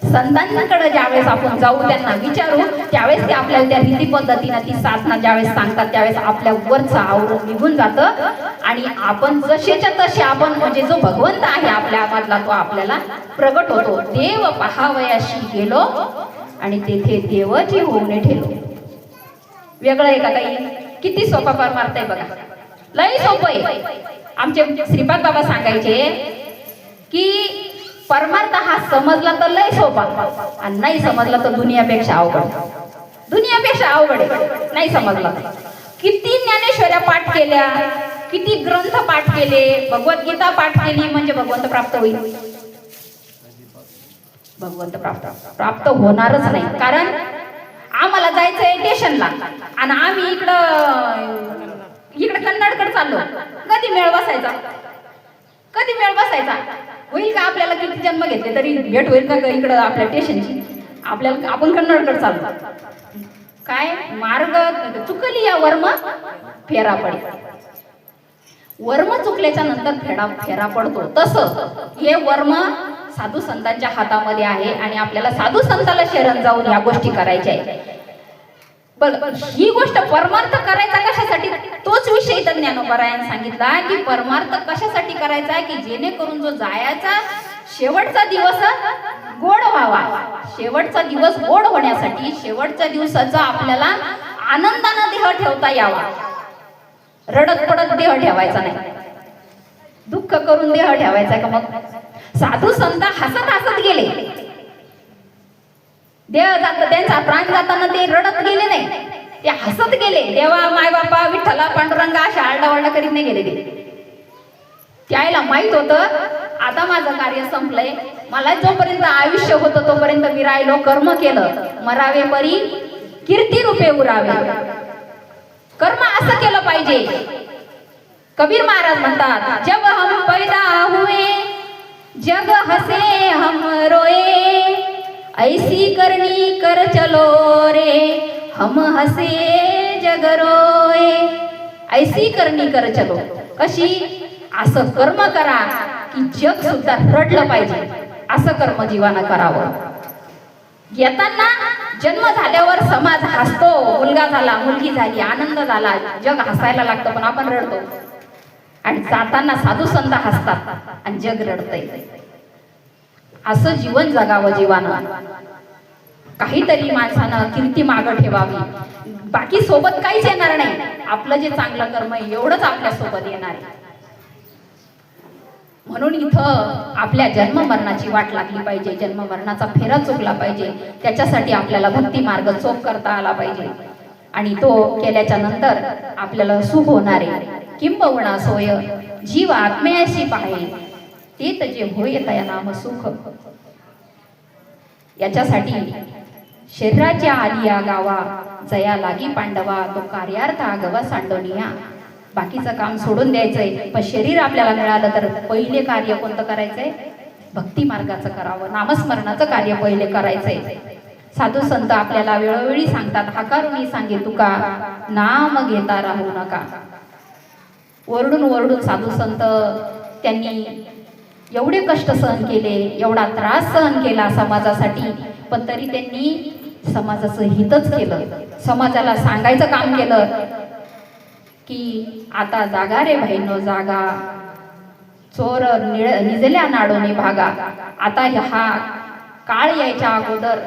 संतांकडे ज्यावेळेस आपण जाऊ, त्यांना विचारू, त्यावेळेस ते आपल्याला त्या रीती पद्धतीनं ती साधना ज्यावेळेस सांगतात त्यावेळेस आपल्या वरचं आवरण निघून जातं आणि आपण जसेच्या तसे आपण म्हणजे जो भगवंत आहे आपल्या मधला तो आपल्याला प्रगट होतो. देव पहावयाशी गेलो आणि तेथे देवाची होऊन ठेलो. वेगळं आहे का काही? किती सोपा परमार्थ आहे बघा, लई सोपं आहे. आमचे श्रीपाद बाबा सांगायचे की परमार्थ हा समजला तर लय सोपा आणि नाही समजला तर दुनियापेक्षा अवघड. दुनियापेक्षा अवघड आहे नाही समजला. किती ज्ञानेश्वऱ्या पाठ केल्या, किती ग्रंथ पाठ केले, भगवद्गीता पाठ केली म्हणजे भगवंत प्राप्त होईल? भगवंत प्राप्त होणारच नाही. कारण आम्हाला जायचंय स्टेशनला आणि आम्ही इकडं कन्नडकडे चाललो. कधी मेळ बसायचा? कधी मेळ बसायचा? होईल का आपल्याला किती जन्म घेतले तरी भेट होईल का इकडं आपल्या स्टेशनची? आपल्याला आपण कन्नडकडे चाललो. काय मार्ग चुकली या वर्म फेरा पडे. वर्म चुकल्याच्या नंतर फेरा पडतो. तसं हे वर्म साधू संतांच्या हातामध्ये आहे आणि आपल्याला साधू संताला शरण जाऊन या गोष्टी करायच्या आहेत. पण ही गोष्ट परमार्थ करायचा कशासाठी, तोच विषय तर ज्ञानोबरायाने सांगितला की परमार्थ कशासाठी करायचा की जेणेकरून जो जायचा शेवटचा दिवस गोड व्हावा. शेवटचा दिवस गोड होण्यासाठी शेवटच्या दिवसाचा आपल्याला आनंदाने देह ठेवता यावा. रडत पडत देह ठेवायचा नाही, दुःख करून देह ठेवायचा का? मग साधू संत हसत हसत गेले, देह जात त्यांचा प्राण जाताना ते रडत गेले नाही, ते हसत गेले. देवा माय बापा विठ्ठला पांडुरंगा अशा आरडाओरडा करीत नाही गेले ते. त्याला माहित होतं आता माझं कार्य संपलंय, मला जोपर्यंत आयुष्य होतं तोपर्यंत मी राहिलो, कर्म केलं, मरावे परी कीर्ती रूपे उरावे. कर्म असं केलं पाहिजे. कबीर महाराज म्हणतात जब हम पैदा हुए जग हसे हम रोए, ऐसी करनी कर चलो रे हम हसे जग रोए. ऐसी करनी कर चलो, कशी? असं कर्म करा की जग सुद्धा रडलं पाहिजे, असं कर्म जीवानं करावं. येताना जन्म झाल्यावर समाज हसतो, मुलगा झाला मुलगी झाली आनंद झाला, जग हसायला लागतं पण आपण रडतो. आणि जाताना साधू संत हसतात आणि जग रडतंय. असं जीवन जगावं जीवानं. काहीतरी माणसानं कीर्ती मागं ठेवावी, बाकी सोबत काहीच येणार नाही. आपलं जे चांगलं कर्म आहे एवढंच आपल्या सोबत येणार आहे. म्हणून इथं आपल्या जन्म मरणाची वाट लागली पाहिजे, जन्म मरणाचा फेरा चुकला पाहिजे. त्याच्यासाठी आपल्याला भक्ती मार्ग चोख करता आला पाहिजे आणि तो केल्याच्या नंतर आपल्याला सुख होणार आहे. किंबहुना सोय जीव आत्म्याशी पाहे, ते तर जे होय तया नाम सुख. याच्यासाठी शरीराच्या आलिया गावा जया लागी पांडवा, तो कार्यार्थ आगवा सांडोनिया. बाकीचं काम सोडून द्यायचंय, पण शरीर आपल्याला मिळालं तर पहिले कार्य कोणतं करायचंय? भक्ती मार्गाचं करावं, नामस्मरणाचं कार्य पहिले करायचंय. साधू संत आपल्याला वेळोवेळी सांगतात, हाकारुनी सांगे तुका नाम घेता राहू नका. ओरडून ओरडून साधू संत त्यांनी एवढे कष्ट सहन केले, एवढा त्रास सहन केला समाजासाठी, पण तरी त्यांनी समाजाचं हितच केलं. समाजाला सांगायचं काम केलं की आता जागा रे बहिणो जागा, चोर निजल्या नाडोने भागा. आता हा काळ यायच्या अगोदर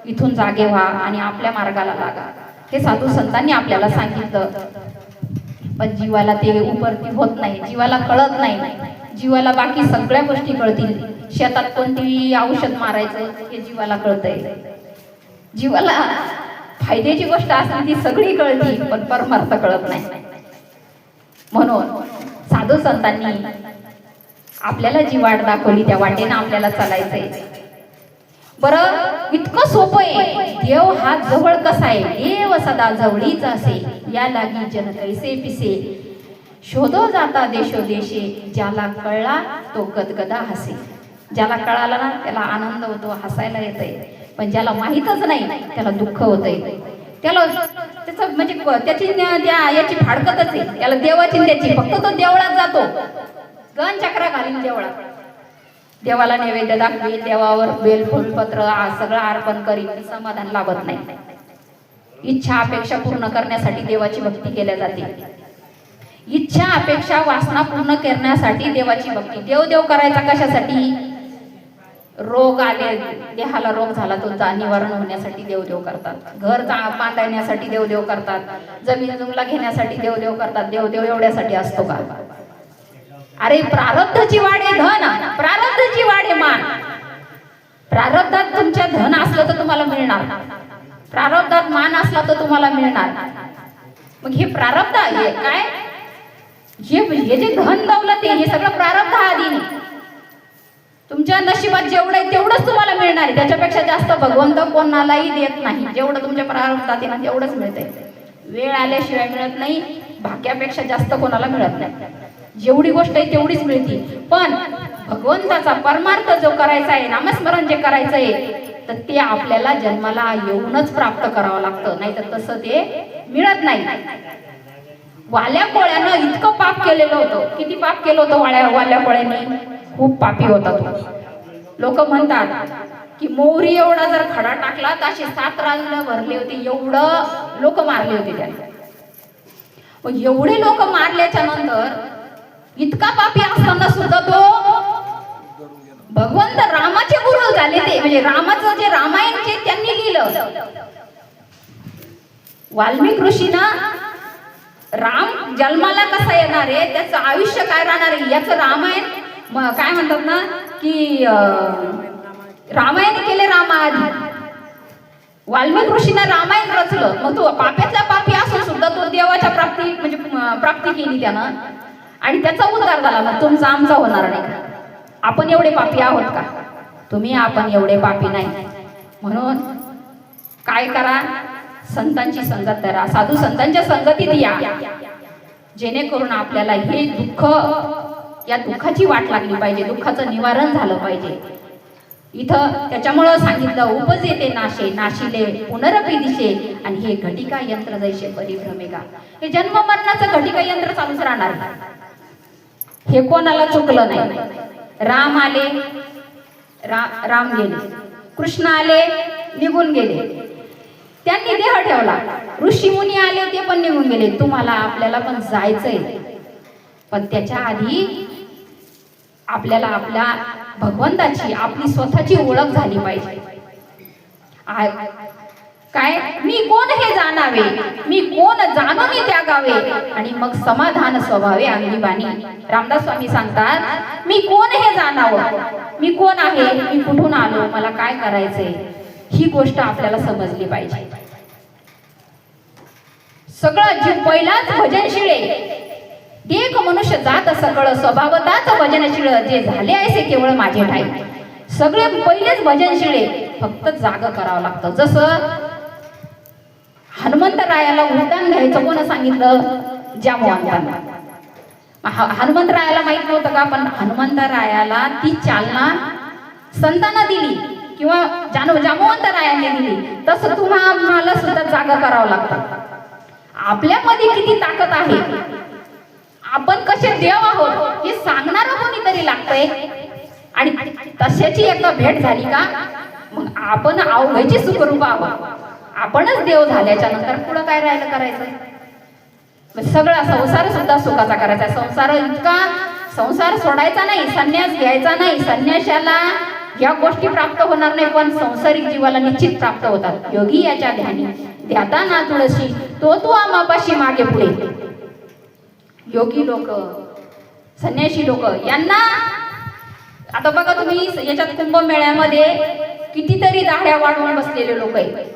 इथून जागे व्हा आणि आपल्या मार्गाला लागा. हे साधू संतांनी आपल्याला सांगितलं. पण जीवाला ते उपरती होत नाही, जीवाला कळत नाही. जीवाला बाकी सगळ्या गोष्टी कळतील, शेतात कोणती औषध मारायचं हे जीवाला कळतंय. जीवाला फायद्याची गोष्ट असली ती सगळी कळती, पण परमार्थ कळत नाही. म्हणून साधू संतांनी आपल्याला जी वाट दाखवली त्या वाटेनं आपल्याला चालायचंय. बरं इतकं सोपं आहे. देव हा जवळ कसा आहे? देव सदा जवळीच असे, या लागी जन कैसे पिसे, शोधो जाता देशोदेशे, ज्याला कळला तो गदगदा हसे. ज्याला कळाला ना त्याला आनंद होतो, हसायला येतंय. पण ज्याला माहीतच नाही त्याला दुःख होतंय. त्याला त्याचं म्हणजे त्याची याची फाडकतच आहे, त्याला देवाची त्याची. फक्त तो देवळात जातो, गण चक्रा घालीन देवळात, देवाला नैवेद्य दाखवी, देवावर बेल फुलपत्र सगळं अर्पण करीन, समाधान लाभत नाही. इच्छा अपेक्षा पूर्ण करण्यासाठी देवाची भक्ती केल्या जाते. इच्छा अपेक्षा वासना पूर्ण करण्यासाठी देवाची भक्ती. देव देव करायचा कशासाठी? रोग आले, देहाला रोग झाला तो निवारण होण्यासाठी देव देव करतात. घर बांधण्यासाठी देव देव करतात. जमीन जुमला घेण्यासाठी देव देव करतात. देव देव एवढ्यासाठी असतो का? अरे प्रारब्धची वाढे धन, प्रारब्धची वाढे मान. प्रारब्धात तुमच्या धन असलं तर तुम्हाला मिळणार, प्रारब्धात मान असला तर तुम्हाला मिळणार. मग हे प्रारब्ध आहे काय? हे जे धन दौलत आहे हे सगळं प्रारब्ध आधीने. तुमच्या नशिबात जेवढं आहे तेवढंच तुम्हाला मिळणार आहे. त्याच्यापेक्षा जास्त भगवंत कोणालाही देत नाही. जेवढं तुमच्या प्रारब्धात आहे ना तेवढंच मिळतंय. वेळ आल्याशिवाय मिळत नाही, भाग्यापेक्षा जास्त कोणाला मिळत नाही. जेवढी गोष्ट आहे तेवढीच मिळते. पण भगवंताचा परमार्थ जो करायचा आहे, नामस्मरण जे करायचं आहे, तर ते आपल्याला जन्माला येऊनच प्राप्त करावं लागतं, नाही तर तसं ते मिळत नाही. वाल्या कोळ्यानं इतकं पाप केलेलं होतं. किती पाप केलं होतं वाल्या कोळ्याने? खूप पापी होता तो. लोक म्हणतात की मोहरी एवढा जर खडा टाकला तर असे 7 रांगण भरले होते, एवढं लोक मारले होते त्याने. पण एवढे लोक मारल्याच्या नंतर इतका पापी असताना सुद्धा तो भगवंत रामाचे गुरु झाले. ते म्हणजे रामाचं जे रामायण जे त्यांनी लिहिलं, वाल्मिक ऋषीनं राम जन्माला कसा येणार आहे, त्याचं आयुष्य काय राहणार आहे याचं रामायण काय म्हणतात ना की रामायण केले रामाआधी. वाल्मिक ऋषीनं रामायण रचलं. मग तो पाप्यातला पापी असून सुद्धा तो देवाच्या प्राप्ती केली त्यानं आणि त्याचा उद्धार झाला. मग तुमचा आमचा होणार नाही का? आपण एवढे पापी आहोत का? तुम्ही आपण एवढे पापी नाही. म्हणून काय करा, संतांची संगत करा, साधू संतांच्या संगतीत या, जेणेकरून आपल्याला हे दुःख, या दुःखाची वाट लागली पाहिजे, दुःखाचं निवारण झालं पाहिजे. इथं त्याच्यामुळं सांगितलं, उपजेते नाशे नाशिले पुनरपी दिशे, आणि हे घटिका यंत्र जैसे परिभ्रमेगा. हे जन्म मरणाचं घटिका यंत्र चालूच राहणार. हे कोणाला चुकलं नाही. राम आले, राम गेले, कृष्ण आले, निघून गेले, त्यांनी देह ठेवला. ऋषी मुनी आले, ते पण निघून गेले. तुम्हाला आपल्याला पण जायचंय, पण त्याच्या आधी आपल्याला आपल्या भगवंताची, आपली स्वतःची ओळख झाली पाहिजे. काय मी कोण हे जाणावे, मी कोण जाणून मी त्यागावे, आणि मग समाधान स्वभावे अंगी बाणी. रामदास स्वामी सांगतात, मी कोण हे जाणावं, मी कोण आहे, मी कुठून आलो, मला काय करायचंय, ही गोष्ट आपल्याला समजली पाहिजे. सगळं जे पहिलाच भजनशिळे, देख मनुष्य जात सकळ, स्वभावताच भजनशिळ, जे झाले आहे ते केवळ माझे ठाई. सगळे पहिलेच भजनशिळे, फक्त जाग करावं लागतं. जसं हनुमंतरायाला उड्डाण घ्यायचं कोण सांगितलं? जांबवंतांना. हनुमंतरायाला माहित नव्हतं का? पण हनुमंतरायाला ती चालना संतांना दिली किंवा जांबवंतरायांनी दिली. तसं तुम्हाला सुद्धा जागा करावं लागतं. आपल्यामध्ये किती ताकद आहे, आपण कसे देव आहोत हे सांगणारं कोणीतरी लागतंय. आणि तशाची एकदा भेट झाली का मग आपण अवघ्याची सुखरूप आहोत. आपणच देव झाल्याच्या नंतर पुढं काय राहिलं करायचं? सगळा संसार सुद्धा सुखाचा करायचा. संसार इतका, संसार सोडायचा नाही, संन्यास घ्यायचा नाही. संन्याशाला या गोष्टी प्राप्त होणार नाही, पण संसारिक जीवाला निश्चित प्राप्त होतात. योगी याच्या ध्यानी ध्याता ना तुळशी, तो आमापाशी मागे पुढे. योगी लोक, संन्याशी लोक यांना आता बघा तुम्ही, याच्यात कुंभमेळ्यामध्ये कितीतरी दाढ्या वाढवून बसलेले लोक आहेत.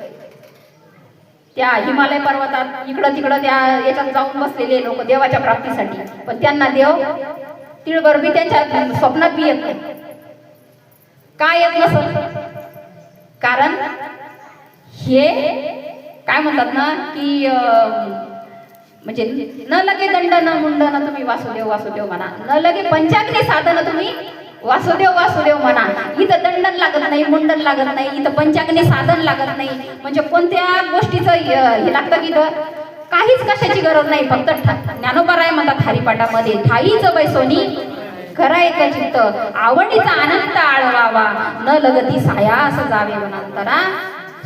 त्या हिमालय पर्वतात इकडं तिकडं त्या याच्यात जाऊन बसलेले लोक देवाच्या प्राप्तीसाठी. पण त्यांना देव तिळभर बी त्यांच्या स्वप्नात बी येत नाही. काय येत नसत? कारण हे काय म्हणतात ना की म्हणजे न लगे दंड न मुंडन तुम्ही वासुदेव वासुदेव म्हणा, न लगे पंचाग्नी साधन तुम्ही वासुदेव वासुदेव म्हणा. इथं दंडन लागत नाही, मुंडन लागत नाही, इथं पंचाग्नी साधन लागत नाही. म्हणजे कोणत्या गोष्टीचं हे लागतं की इथं काहीच कशाची गरज नाही. फक्त ज्ञानोबाराय म्हणतात हरिपाठामध्ये, ठाईच बैसोनी करायचं चित्त, आवडीचा आनंद आळवावा, न लगती सायास जावे वनांतरा,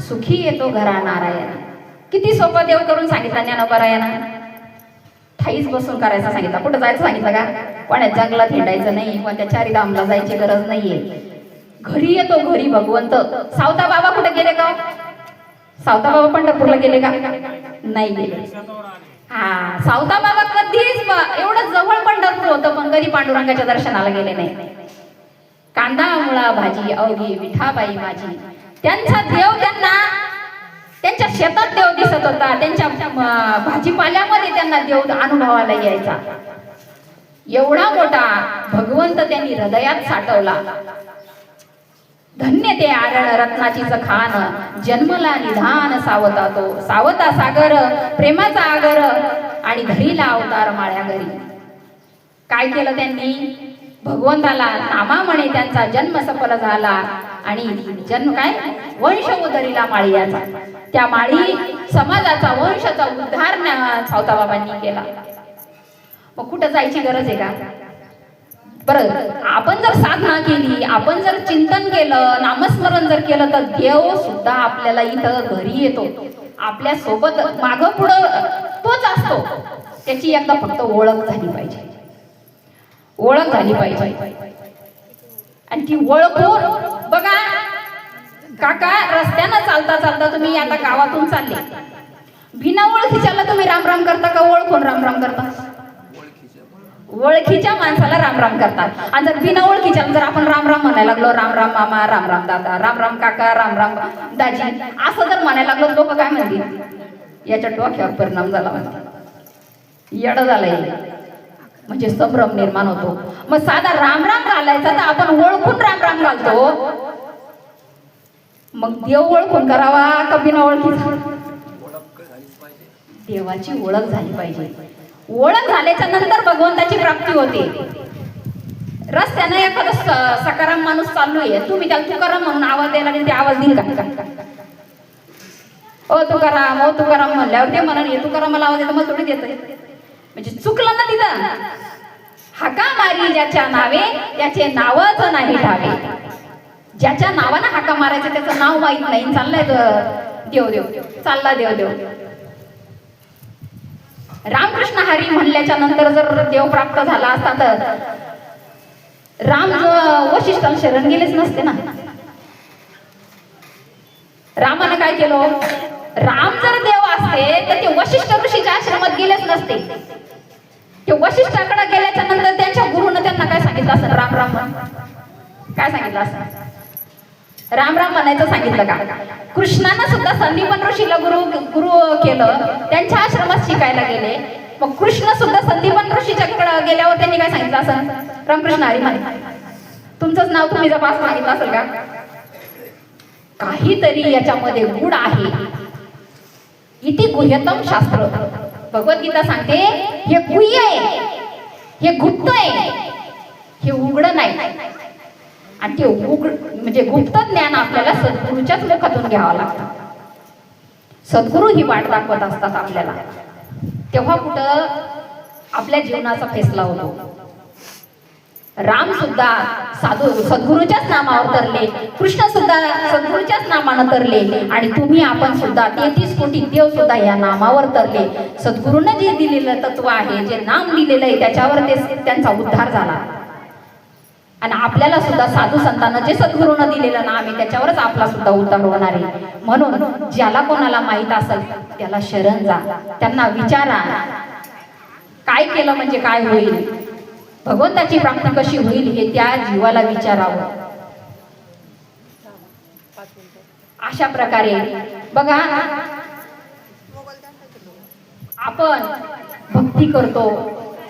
सुखी येतो घरा नारायण. किती सोपं देव करून सांगितलं ज्ञानोबारायानं. ठाईच बसून करायचं सांगितलं. कुठं जायचं सांगितलं का? कोण्या जंगलात हिंडायचं नाही, कोणत्या चारीधामला जायची गरज नाहीये. घरी येतो, घरी भगवंत. सावता बाबा कुठे गेले का? सावता बाबा पंढरपूरला गेले का? नाही गेले. हा, सावता बाबा कधीच एवढं जवळ पंढरपूर होतं, पण कधी पांडुरंगाच्या दर्शनाला गेले नाही. कांदा मुळा भाजी अवघी विठाबाई माझी. त्यांचा देव त्यांच्या शेतात देव दिसत होता, त्यांच्या भाजीपाल्यामध्ये त्यांना देव अनुभवाला यायचा. एवढा मोठा भगवंत त्यांनी हृदयात साठवला. धन्य ते आरण रत्नाचीच खान, जन्मला निधान सावता तो, सावता सागर प्रेमाचा आगर, आणि धरीला अवतार माळ्या घरी. काय केलं त्यांनी? भगवंताला नामा म्हणे त्यांचा जन्म सफल झाला, आणि जन्म काय वंश उदरीला माळी याचा. त्या माळी समाजाचा वंशाचा उद्धार सावता बाबांनी केला. मग कुठं जायची गरज आहे का? बरं, आपण जर साधना केली, आपण जर चिंतन केलं, नामस्मरण जर केलं, तर देव सुद्धा आपल्याला इथं घरी येतो, आपल्या सोबत मागं पुढं तोच असतो. त्याची एकदा फक्त ओळख झाली पाहिजे, ओळख झाली पाहिजे. आणि ती ओळखून बघा काका, रस्त्यानं चालता चालता तुम्ही आता गावातून चालले, बिना ओळखीच्याला तुम्ही राम राम करता का ओळखून राम राम करता? ओळखीच्या माणसाला राम राम करतात. आणि जर बिना ओळखीच्या जर आपण राम राम म्हणायला लागलो, राम राम मामा, राम राम दादा, राम राम काका, राम राम दाजी, असं जर म्हणायला लागलो, लोक काय म्हणतील? याच्या डोक्यावर परिणाम झाला, येड झालंय, म्हणजे संभ्रम निर्माण होतो. मग साधा राम राम घालायचा तर आपण ओळखून राम राम घालतो. मग देव ओळखून करावा का बिना ओळखीचा? देवाची ओळख झाली पाहिजे. ओळख झाल्याच्या नंतर भगवंताची प्राप्ती होते. रस्त्यानं एखादा सकाराम माणूस चालू आहे, तुम्ही त्याला तुकाराम म्हणून आवाज द्यायला गेले, ते आवाज देईल का? ओ तुकाराम, ओ तुकाराम म्हणल्यावर ते म्हणून हे तुकारामाला आवाज येतो, मला थोडी देत, म्हणजे चुकलं ना तिथं. हाका मारी ज्याच्या नावे त्याचे नावच नाही ठावे. ज्याच्या नावानं हाका मारायचं त्याचं नाव माहित नाही, चाललाय देव देव, चालला देव देव. रामकृष्ण हरी म्हणल्याच्या नंतर जर देव प्राप्त झाला असता तर राम वशिष्ठाला शरण गेलेच नसते ना. रामाने काय केलं? राम जर देव असते तर ते वशिष्ठ ऋषीच्या आश्रमात गेलेच नसते. ते वशिष्ठाकडे गेल्याच्या नंतर त्यांच्या गुरुनं त्यांना काय सांगितलं असं? राम राम काय सांगितलं असं? राम राम म्हणायचं सांगितलं का? कृष्णानं सुद्धा संदीपन ऋषीला गुरु केलं, त्यांच्या आश्रमात शिकायला गेले. मग कृष्ण सुद्धा संदीपन ऋषीच्याकडे गेल्यावर त्यांनी काय सांगितलं असं? रामकृष्ण हरी म्हणे, तुमचंच नाव तुम्ही जपास मागितलं असेल का? काहीतरी याच्यामध्ये गुढ आहे. इति गुह्यतम शास्त्र. भगवद्गीता सांगते हे गुह्य आहे, हे गुप्त आहे, हे उघड नाही. आणि ते म्हणजे गुप्त ज्ञान आपल्याला सद्गुरूच्याच मुखातून घ्यावं लागतं. सद्गुरू ही वाट दाखवत असतात आपल्याला, तेव्हा कुठं आपल्या जीवनाचा फैसला होतो. राम सुद्धा सद्गुरूच्याच नामावर तरले, कृष्ण सुद्धा सद्गुरूच्याच नामानं तरले, आणि तुम्ही आपण सुद्धा 33 कोटी देव सुद्धा या नामावर तरले. सद्गुरूनं जे दिलेलं तत्व आहे, जे नाम दिलेलं आहे, त्याच्यावर त्यांचा उद्धार झाला. आणि आपल्याला सुद्धा साधू संतांना जे सद्गुरूनं दिलेलं नाम आहे त्याच्यावरच आपला सुद्धा उद्धार होणार आहे. म्हणून ज्याला कोणाला माहित असेल त्याला शरण जा, त्यांना विचारा काय केलं म्हणजे काय होईल, भगवंताची प्राप्ती कशी होईल हे त्या जीवाला विचारावं. अशा प्रकारे बघा, आपण भक्ती करतो,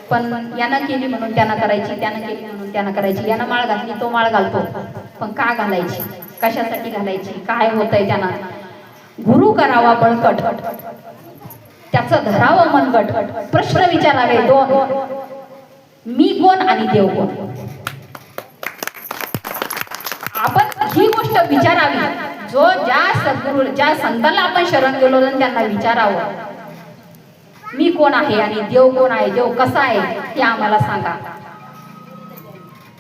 पण यानं केली म्हणून त्यानं करायची, त्यानं केली म्हणून त्यानं करायची. यानं माळ घातली तो माळ घालतो, पण का घालायची, कशासाठी घालायची, काय होतंय त्यांना? गुरु करावा बळकट, त्याचं धरावं मनगट. प्रश्न विचारावे दोन, मी कोण आणि देव कोण. आपण ही गोष्ट विचारावी. जो ज्या सद्गुरू ज्या संतांना आपण शरण गेलो त्यांना विचारावं, मी कोण आहे आणि देव कोण आहे, देव कसा आहे ते आम्हाला सांगा.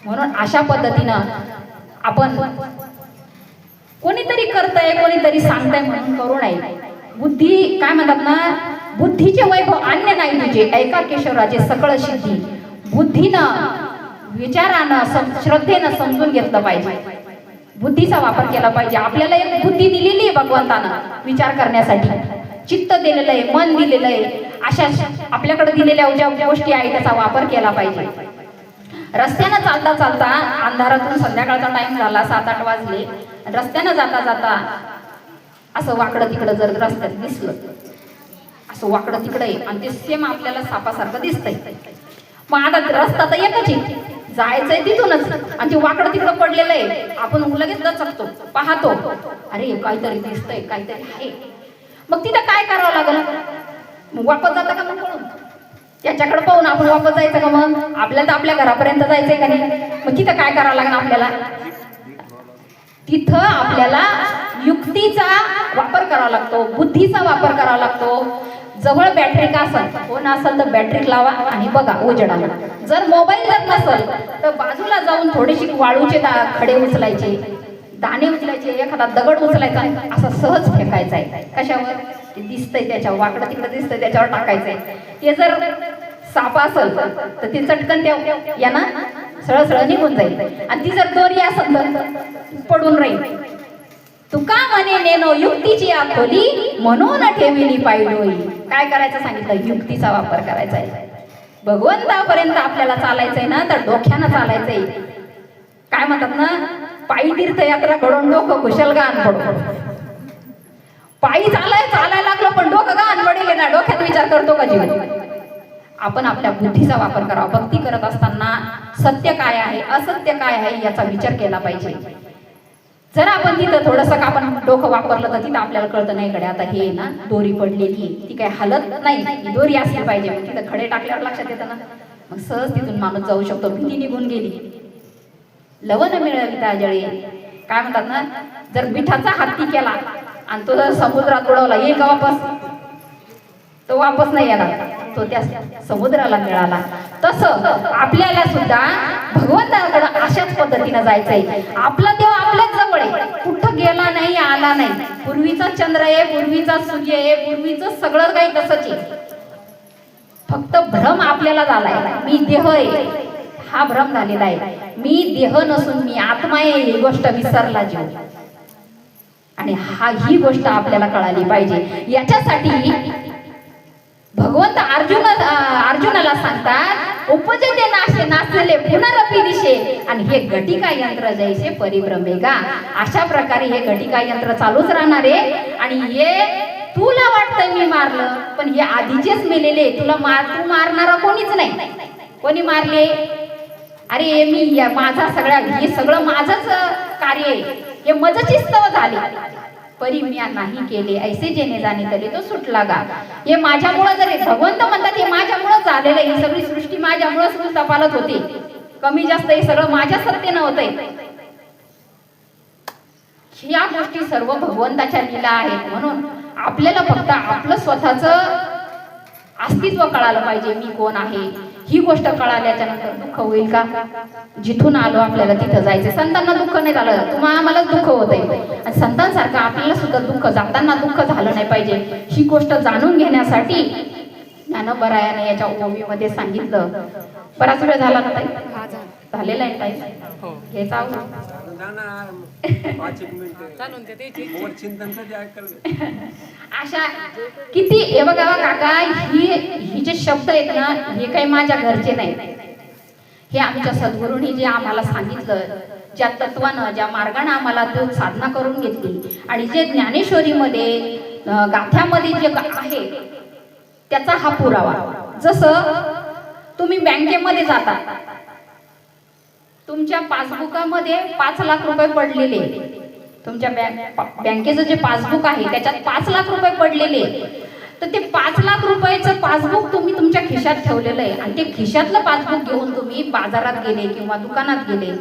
म्हणून अशा पद्धतीनं आपण कोणीतरी करतंय, कोणीतरी सांगतंय म्हणून करू नये. बुद्धी काय म्हणतात ना, बुद्धीचे वैभव अन्य नाही तुझे, ऐका केशवराजे सकळ सिद्धी. बुद्धीनं, विचारानं, श्रद्धेनं समजून घेतलं पाहिजे, बुद्धीचा वापर केला पाहिजे. आपल्याला एक बुद्धी दिलेली आहे भगवंतानं विचार करण्यासाठी, चित्त दिलेलं आहे, मन दिलेलं आहे. अशा आपल्याकडे दिलेल्या ज्या गोष्टी आहेत त्याचा वापर केला पाहिजे. रस्त्यानं चालता चालता, अंधारातून संध्याकाळचा टाइम झाला, 7-8 वाजले, रस्त्यानं जाता जाता असं वाकडं तिकडं जर रस्त्यात दिसलं, असं वाकडं तिकडं आहे आणि ते सेम आपल्याला सापासारखं दिसतंय, मग आता रस्ता तर एकच आहे, जायचंय तिथूनच, आणि ते वाकडं तिकडं पडलेलं आहे, आपण लगेच दचकतो, पाहतो, अरे काहीतरी दिसतंय, काहीतरी आहे. मग तिथं काय करावं लागलं? मग वापस जाता का? मग पळून त्याच्याकडे पाहून आपण वापस जायचं का? मग आपल्याला तर आपल्या घरापर्यंत जायचंय का नाही? मग तिथं काय करावं लागणार आपल्याला? तिथं आपल्याला युक्तीचा वापर करावा लागतो, बुद्धीचा वापर करावा लागतो. जवळ बॅटरी का असेल, फोन असेल तर बॅटरी लावा आणि बघा उजेडाला. जर मोबाईल जर नसेल तर बाजूला जाऊन थोडीशी वाळूचे खडे उचलायचे, दाणे उचलायचे, एखादा दगड उचलायचा, असा सहज फेकायचा आहे. कशावर? ते दिसतंय त्याच्यावर, वाकडं तिकडं दिसतंय त्याच्यावर टाकायचंय. ते जर साप असेल तर ते चटकन त्या याना सरळ सरळ निघून जाईल. आणि ती जर दोरी असेल तर पडून राहील. तुका म्हणे नेनो युक्तीची आखोली, म्हणून ठेविली पायडोई. काय करायचं सांगितलं? युक्तीचा वापर करायचा आहे. भगवंतापर्यंत आपल्याला चालायचंय ना तर डोक्यानं चालायचंय. काय म्हणतात ना, पायी तीर्थयात्रा घडून डोकं कुशल गान पडो. पायी चालायला लागलो पण डोकं गान पडेल ना, डोक्यात विचार करतो का जीवन? आपण आपल्या बुद्धीचा वापर करावा. भक्ती करत असताना सत्य काय आहे, असत्य काय आहे याचा विचार केला पाहिजे. जर आपण तिथं थोडंसं आपण डोकं वापरलं तर तिथं आपल्याला कळतं नाही कडे आता हे ना दोरी पडलेली आहे, ती काय हलत नाही, दोरी असली पाहिजे. मग तिथं खडे टाकल्यावर लक्षात येतं ना, मग सहज तिथून माणूस जाऊ शकतो. भीती निघून गेली. लवण मिळविता जळे. काय म्हणतात ना, जर मिठाचा हत्ती केला आणि तो जर समुद्रात उडवला, येईल का वापस? तो वापस नाही येणार, तो त्या समुद्राला मिळाला. तसं आपल्याला सुद्धा भगवंताकडे अशाच पद्धतीने जायचंय. आपला देव आपल्याच जवळ आहे, कुठं गेला नाही, आला नाही. पूर्वीचा चंद्र आहे, पूर्वीचा सूर्य आहे, पूर्वीचं सगळं काही तसंच आहे. फक्त भ्रम आपल्याला झालाय, मी देह आहे, हा भ्रम झालेला आहे. मी देह नसून मी आत्मा आहे ही गोष्ट विसरला जीव. आणि ही गोष्ट आपल्याला कळाली पाहिजे. याच्यासाठी भगवंत अर्जुनाला सांगतात, उपजते नाशे नाचले पुनरपी दिशे. आणि हे घटिका यंत्र जैसे परिभ्रमेगा. अशा प्रकारे हे घटिका यंत्र चालूच राहणार आहे. आणि हे तुला वाटतंय मी मारलं, पण हे आधीचेच मेलेले. तू मारणारा कोणीच नाही. कोणी मारले? अरे मी माझा हे सगळं माझंच कार्य आहे, हे मजची स्तव झाले. परी मी नाही केले ऐसे जेने जाणे तरी तो सुटला गा. हे माझ्यामुळं, जरी भगवंत म्हणतात हे माझ्यामुळं झालेलं आहे, ही सगळी सृष्टी माझ्यामुळंच तपालत होती. कमी जास्त हे सगळं माझ्या सत्तेनं होतंय. ह्या गोष्टी सर्व भगवंताच्या लीला आहेत. म्हणून आपल्याला फक्त आपलं स्वतःचं अस्तित्व कळालं पाहिजे, मी कोण आहे. ही गोष्ट कळाल्याच्या नंतर दुःख होईल का? जिथून आलो आपल्याला तिथं जायचं. संतांना दुःख नाही झालं, आम्हाला दुःख होतंय. आणि संतांसारखं आपल्याला सुद्धा दुःख, जाताना दुःख झालं नाही पाहिजे. ही गोष्ट जाणून घेण्यासाठी ज्ञानोबरायाने याच्या ओवीमध्ये सांगितलं. बराच वेळ झाला ना ताई? झालेला आहे ताई? घ्यायचा अशा किती. हे बघा काका, ही जे शब्द आहेत ना, हे काही माझ्या घरचे नाही. हे आमच्या सद्गुरूंनी जे आम्हाला सांगितलं, ज्या तत्वानं, ज्या मार्गाने आम्हाला तो साधना करून घेतली, आणि जे ज्ञानेश्वरीमध्ये गाथ्यामध्ये जे आहे त्याचा हा पुरावा. जसं तुम्ही बँकेमध्ये जाता, तुमच्या पासबुकामध्ये 5 लाख रुपये पडलेले, तुमच्या बँकेचं जे पासबुक आहे त्याच्यात 5 लाख रुपये पडलेले. तर ते 5 लाख रुपयाचं पासबुक तुम्ही तुमच्या खिशात ठेवलेलं आहे. आणि ते खिशातलं पासबुक घेऊन तुम्ही बाजारात गेले किंवा दुकानात गेले,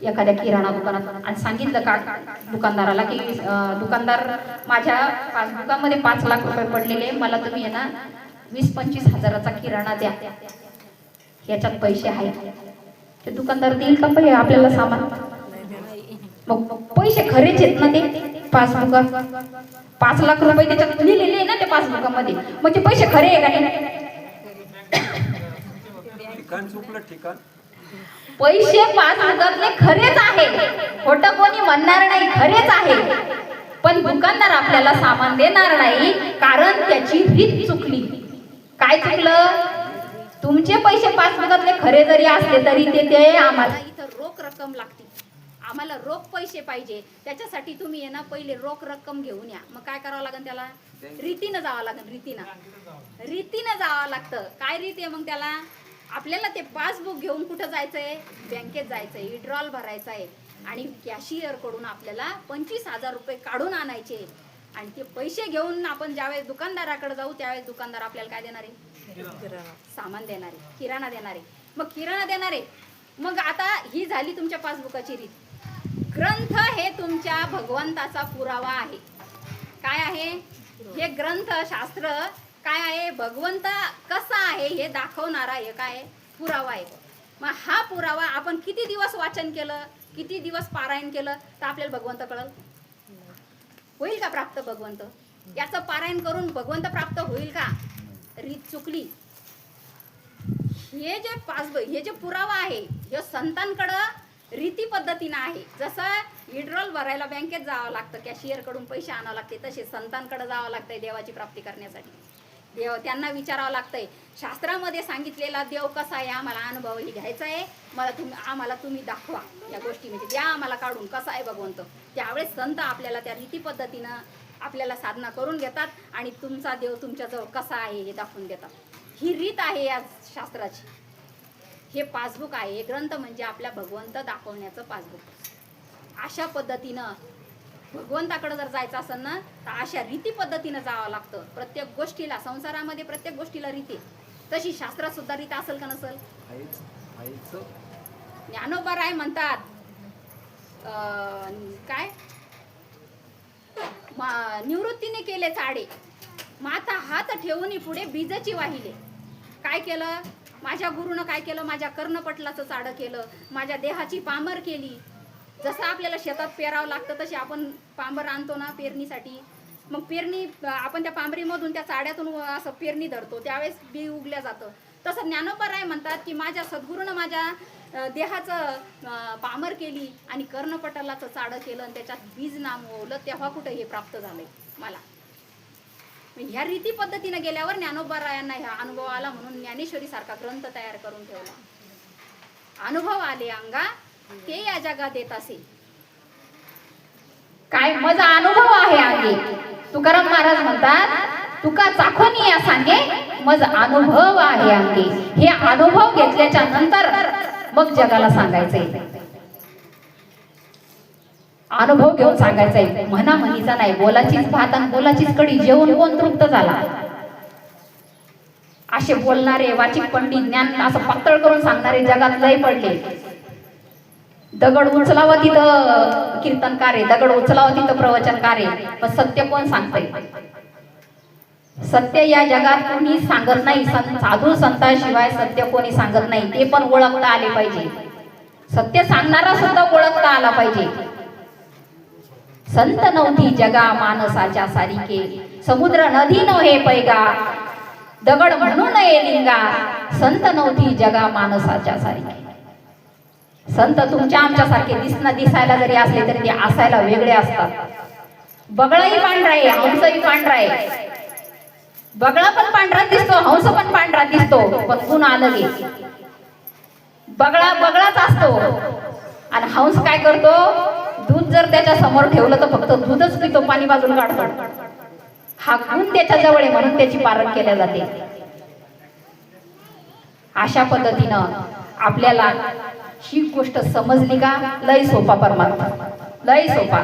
एखाद्या किराणा दुकानात, आणि सांगितलं का दुकानदाराला की दुकानदार, माझ्या पासबुकामध्ये 5 लाख रुपये पडलेले, मला तुम्ही ना 20-25 हजाराचा किराणा द्या, याच्यात पैसे आहेत. ते दुकानदार देईल का पैसे आपल्याला सामान? मग पैसे खरेच आहेत ना ते पासबुकात. 5 लाख रुपये त्याच्यात लिहिलेले आहे ना त्या पासबुकामध्ये, मग ते पैसे खरे आहे का नाही? पैसे पासबुकातले खरेच आहे, खोटं कोणी म्हणणार नाही, खरेच आहे. पण दुकानदार आपल्याला सामान देणार नाही, कारण त्याची रीत चुकली. काय चुकलं? तुमचे पैसे पासबुकातले खरे जरी असले तरी ते आम्हाला इथं रोख रक्कम लागते, आम्हाला रोख पैसे पाहिजे. त्याच्यासाठी तुम्ही ना पहिले रोख रक्कम घेऊन या. मग काय करावं लागेल त्याला? रीतीनं जावं लागेल. रीतीनं जावं लागतं. काय रीत आहे मग त्याला? आपल्याला ते पासबुक घेऊन कुठं जायचंय? बँकेत जायचंय, विड्रॉल भरायचा आहे. आणि कॅशियर कडून आपल्याला 25,000 रुपये काढून आणायचे. आणि ते पैसे घेऊन आपण ज्यावेळेस दुकानदाराकडे जाऊ त्यावेळेस दुकानदार आपल्याला काय देणार आहे? सामान देणारे, किराणा देणारे. मग किराणा देणारे, मग आता ही झाली तुमच्या पासबुकाची रीत. ग्रंथ हे तुमच्या भगवंताचा पुरावा आहे. काय आहे हे ग्रंथ? शास्त्र काय काय आहे, भगवंत कसा आहे हे दाखवणारा हे काय पुरावा आहे. मग हा पुरावा आपण किती दिवस वाचन केलं, किती दिवस पारायण केलं तर आपल्याला भगवंत कळल, होईल का प्राप्त भगवंत? याचं पारायण करून भगवंत प्राप्त होईल का? रीत चुकली. हे जे पुरावा आहे हे संतांकडं रीती पद्धतीनं आहे. जसं विड्रॉल भरायला बँकेत जावं लागतं, कॅशियर कडून पैसे आणावं लागते, तसे संतांकडे जावं लागतंय देवाची प्राप्ती करण्यासाठी. देव त्यांना विचारावं लागतंय, शास्त्रामध्ये सांगितलेला देव कसा आहे आम्हाला अनुभव हे घ्यायचा आहे, आम्हाला तुम्ही दाखवा या गोष्टी, म्हणजे द्या आम्हाला काढून कसा आहे भगवंत. त्यावेळेस संत आपल्याला त्या रीती पद्धतीनं आपल्याला साधना करून घेतात आणि तुमचा देव तुमच्याजवळ कसा आहे हे दाखवून देतात. ही रीत आहे या शास्त्राची. हे पासबुक आहे, हे ग्रंथ म्हणजे आपल्या भगवंत दाखवण्याचं पासबुक. अशा पद्धतीनं भगवंताकडे जर जायचं असेल ना तर अशा रीती पद्धतीनं जावं लागतं. प्रत्येक गोष्टीला, संसारामध्ये प्रत्येक गोष्टीला रीती, तशी शास्त्रात सुद्धा रीत असेल का नसेल? ज्ञानोबा राय म्हणतात काय, निवृत्तीने केले चाडे, माता हात ठेवून पुढे बीजची वाहिले. काय केलं माझ्या गुरुनं? काय केलं? माझ्या कर्णपटलाचं चाडं केलं, माझ्या देहाची पामर केली. जसं आपल्याला शेतात पेरावं लागतं तसे आपण पांबर आणतो ना पेरणीसाठी, मग पेरणी आपण त्या पांबरीमधून त्या चाड्यातून असं पेरणी धरतो, त्यावेळेस बी उगल्या जातं. तसं ज्ञानोबा राय म्हणतात की माझ्या सद्गुरूनं माझ्या देहाचं पामर केली आणि कर्णपटलाचं चाडं केलं आणि त्याच्यात बीज नामवलं, तेव्हा कुठं हे प्राप्त झालंय मला. ह्या रीती पद्धतीनं गेल्यावर ज्ञानोबा रायांना ह्या अनुभव आला, म्हणून ज्ञानेश्वरी सारखा ग्रंथ तयार करून ठेवला. अनुभव आले अंगा ते या जगात येत असे. काय माझा अनुभव आहे अंगे. तुकाराम महाराज म्हणतात तुका चाखोनी या सांगे मज अनुभव आहे अंगे. हे अनुभव घेतल्याच्या नंतर मग जगाला सांगायचंय, अनुभव घेऊन सांगायचंय. म्हणा म्हणीचा नाही, बोलाचीच भात आणि बोलाचीच कडी, जेवण कोण तृप्त झाला. असे बोलणारे वाचिक पंडित, ज्ञान असं पातळ करून सांगणारे जगात लय पडले. दगड उचलावा तिथं कीर्तनकार आहे, दगड उचलावा तिथं प्रवचनकार आहे, पण सत्य कोण सांगतंय? सत्य या जगात कोणी सांगत नाही. साधू संतांशिवाय सत्य कोणी सांगत नाही. ते पण ओळखता आले पाहिजे. सत्य सांगणारा सुद्धा ओळखता आला पाहिजे. संत नव्हती जगा मानसाच्या सारिके, समुद्र नदी नव्हे पैगा, दगड म्हणून नये लिंगा, संत नव्हती जगा मानसाच्या सारिके. संत तुमच्या आमच्यासारखे दिसायला जरी असले तरी ते असायला वेगळे असतात. बगळाही पांढरा आहे, हंसही पांढरा आहे. बगळा पण पांढरा दिसतो, हंस पण पांढरा दिसतो, पण गुण अलग आहे. बगळा बगळाच असतो आणि हंस काय करतो, दूध जर त्याच्या समोर ठेवलं तर फक्त दूधच पितो, पाणी बाजूला काढतो. हा गुण त्याच्या जवळ आहे म्हणून त्याची पारण केल्या जाते. अशा पद्धतीनं आपल्याला ही गोष्ट समजली का? लय सोपा परमात्मा, लय सोपा.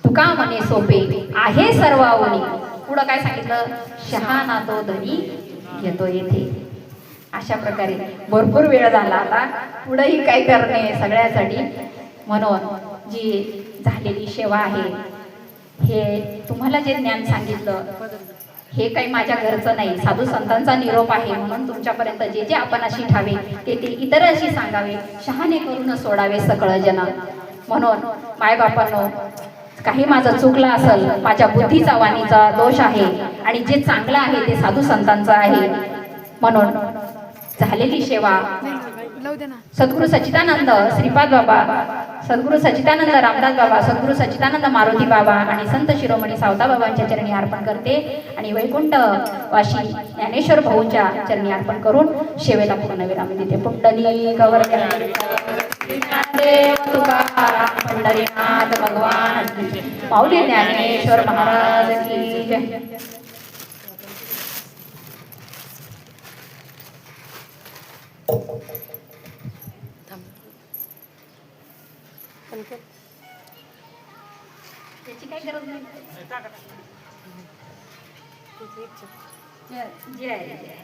तुका म्हणे सोपे आहे सर्वावनी. पुढं काय सांगितलं? शहाणा तो धनी घेतो येथे. अशा प्रकारे भरपूर वेळ झाला, आता पुढेही काय करणे सगळ्यासाठी. म्हणून जी झालेली सेवा आहे, हे तुम्हाला जे ज्ञान सांगितलं हे काही माझ्या घरचं नाही, साधू संतांचा निरोप आहे. म्हणून तुमच्यापर्यंत जे जे आपण अशी ठावे ते इतरांशी सांगावे, शहाणे करून सोडावे सकळ जन. म्हणून मायबापांनो, काही माझं चुकलं असेल, माझ्या बुद्धीचा वाणीचा दोष आहे आणि जे चांगलं आहे ते साधू संतांचं आहे. म्हणून झालेली सेवा सद्गुरु सच्चिदानंद श्रीपाद बाबा, सद्गुरु सच्चिदानंद रामदास बाबा, सद्गुरु सच्चिदानंद मारुती बाबा आणि संत शिरोमणी सावता बाबांच्या चरणी अर्पण करते आणि वैकुंठ वाशी ज्ञानेश्वर भाऊंच्या चरणी अर्पण करून सेवेला पूर्णविराम देते. पुंडलिक देव तुकाराम पंढरीनाथ भगवान की, माऊली ज्ञानेश्वर महाराज की जय. त्याची काही गरज नाही. जय जय.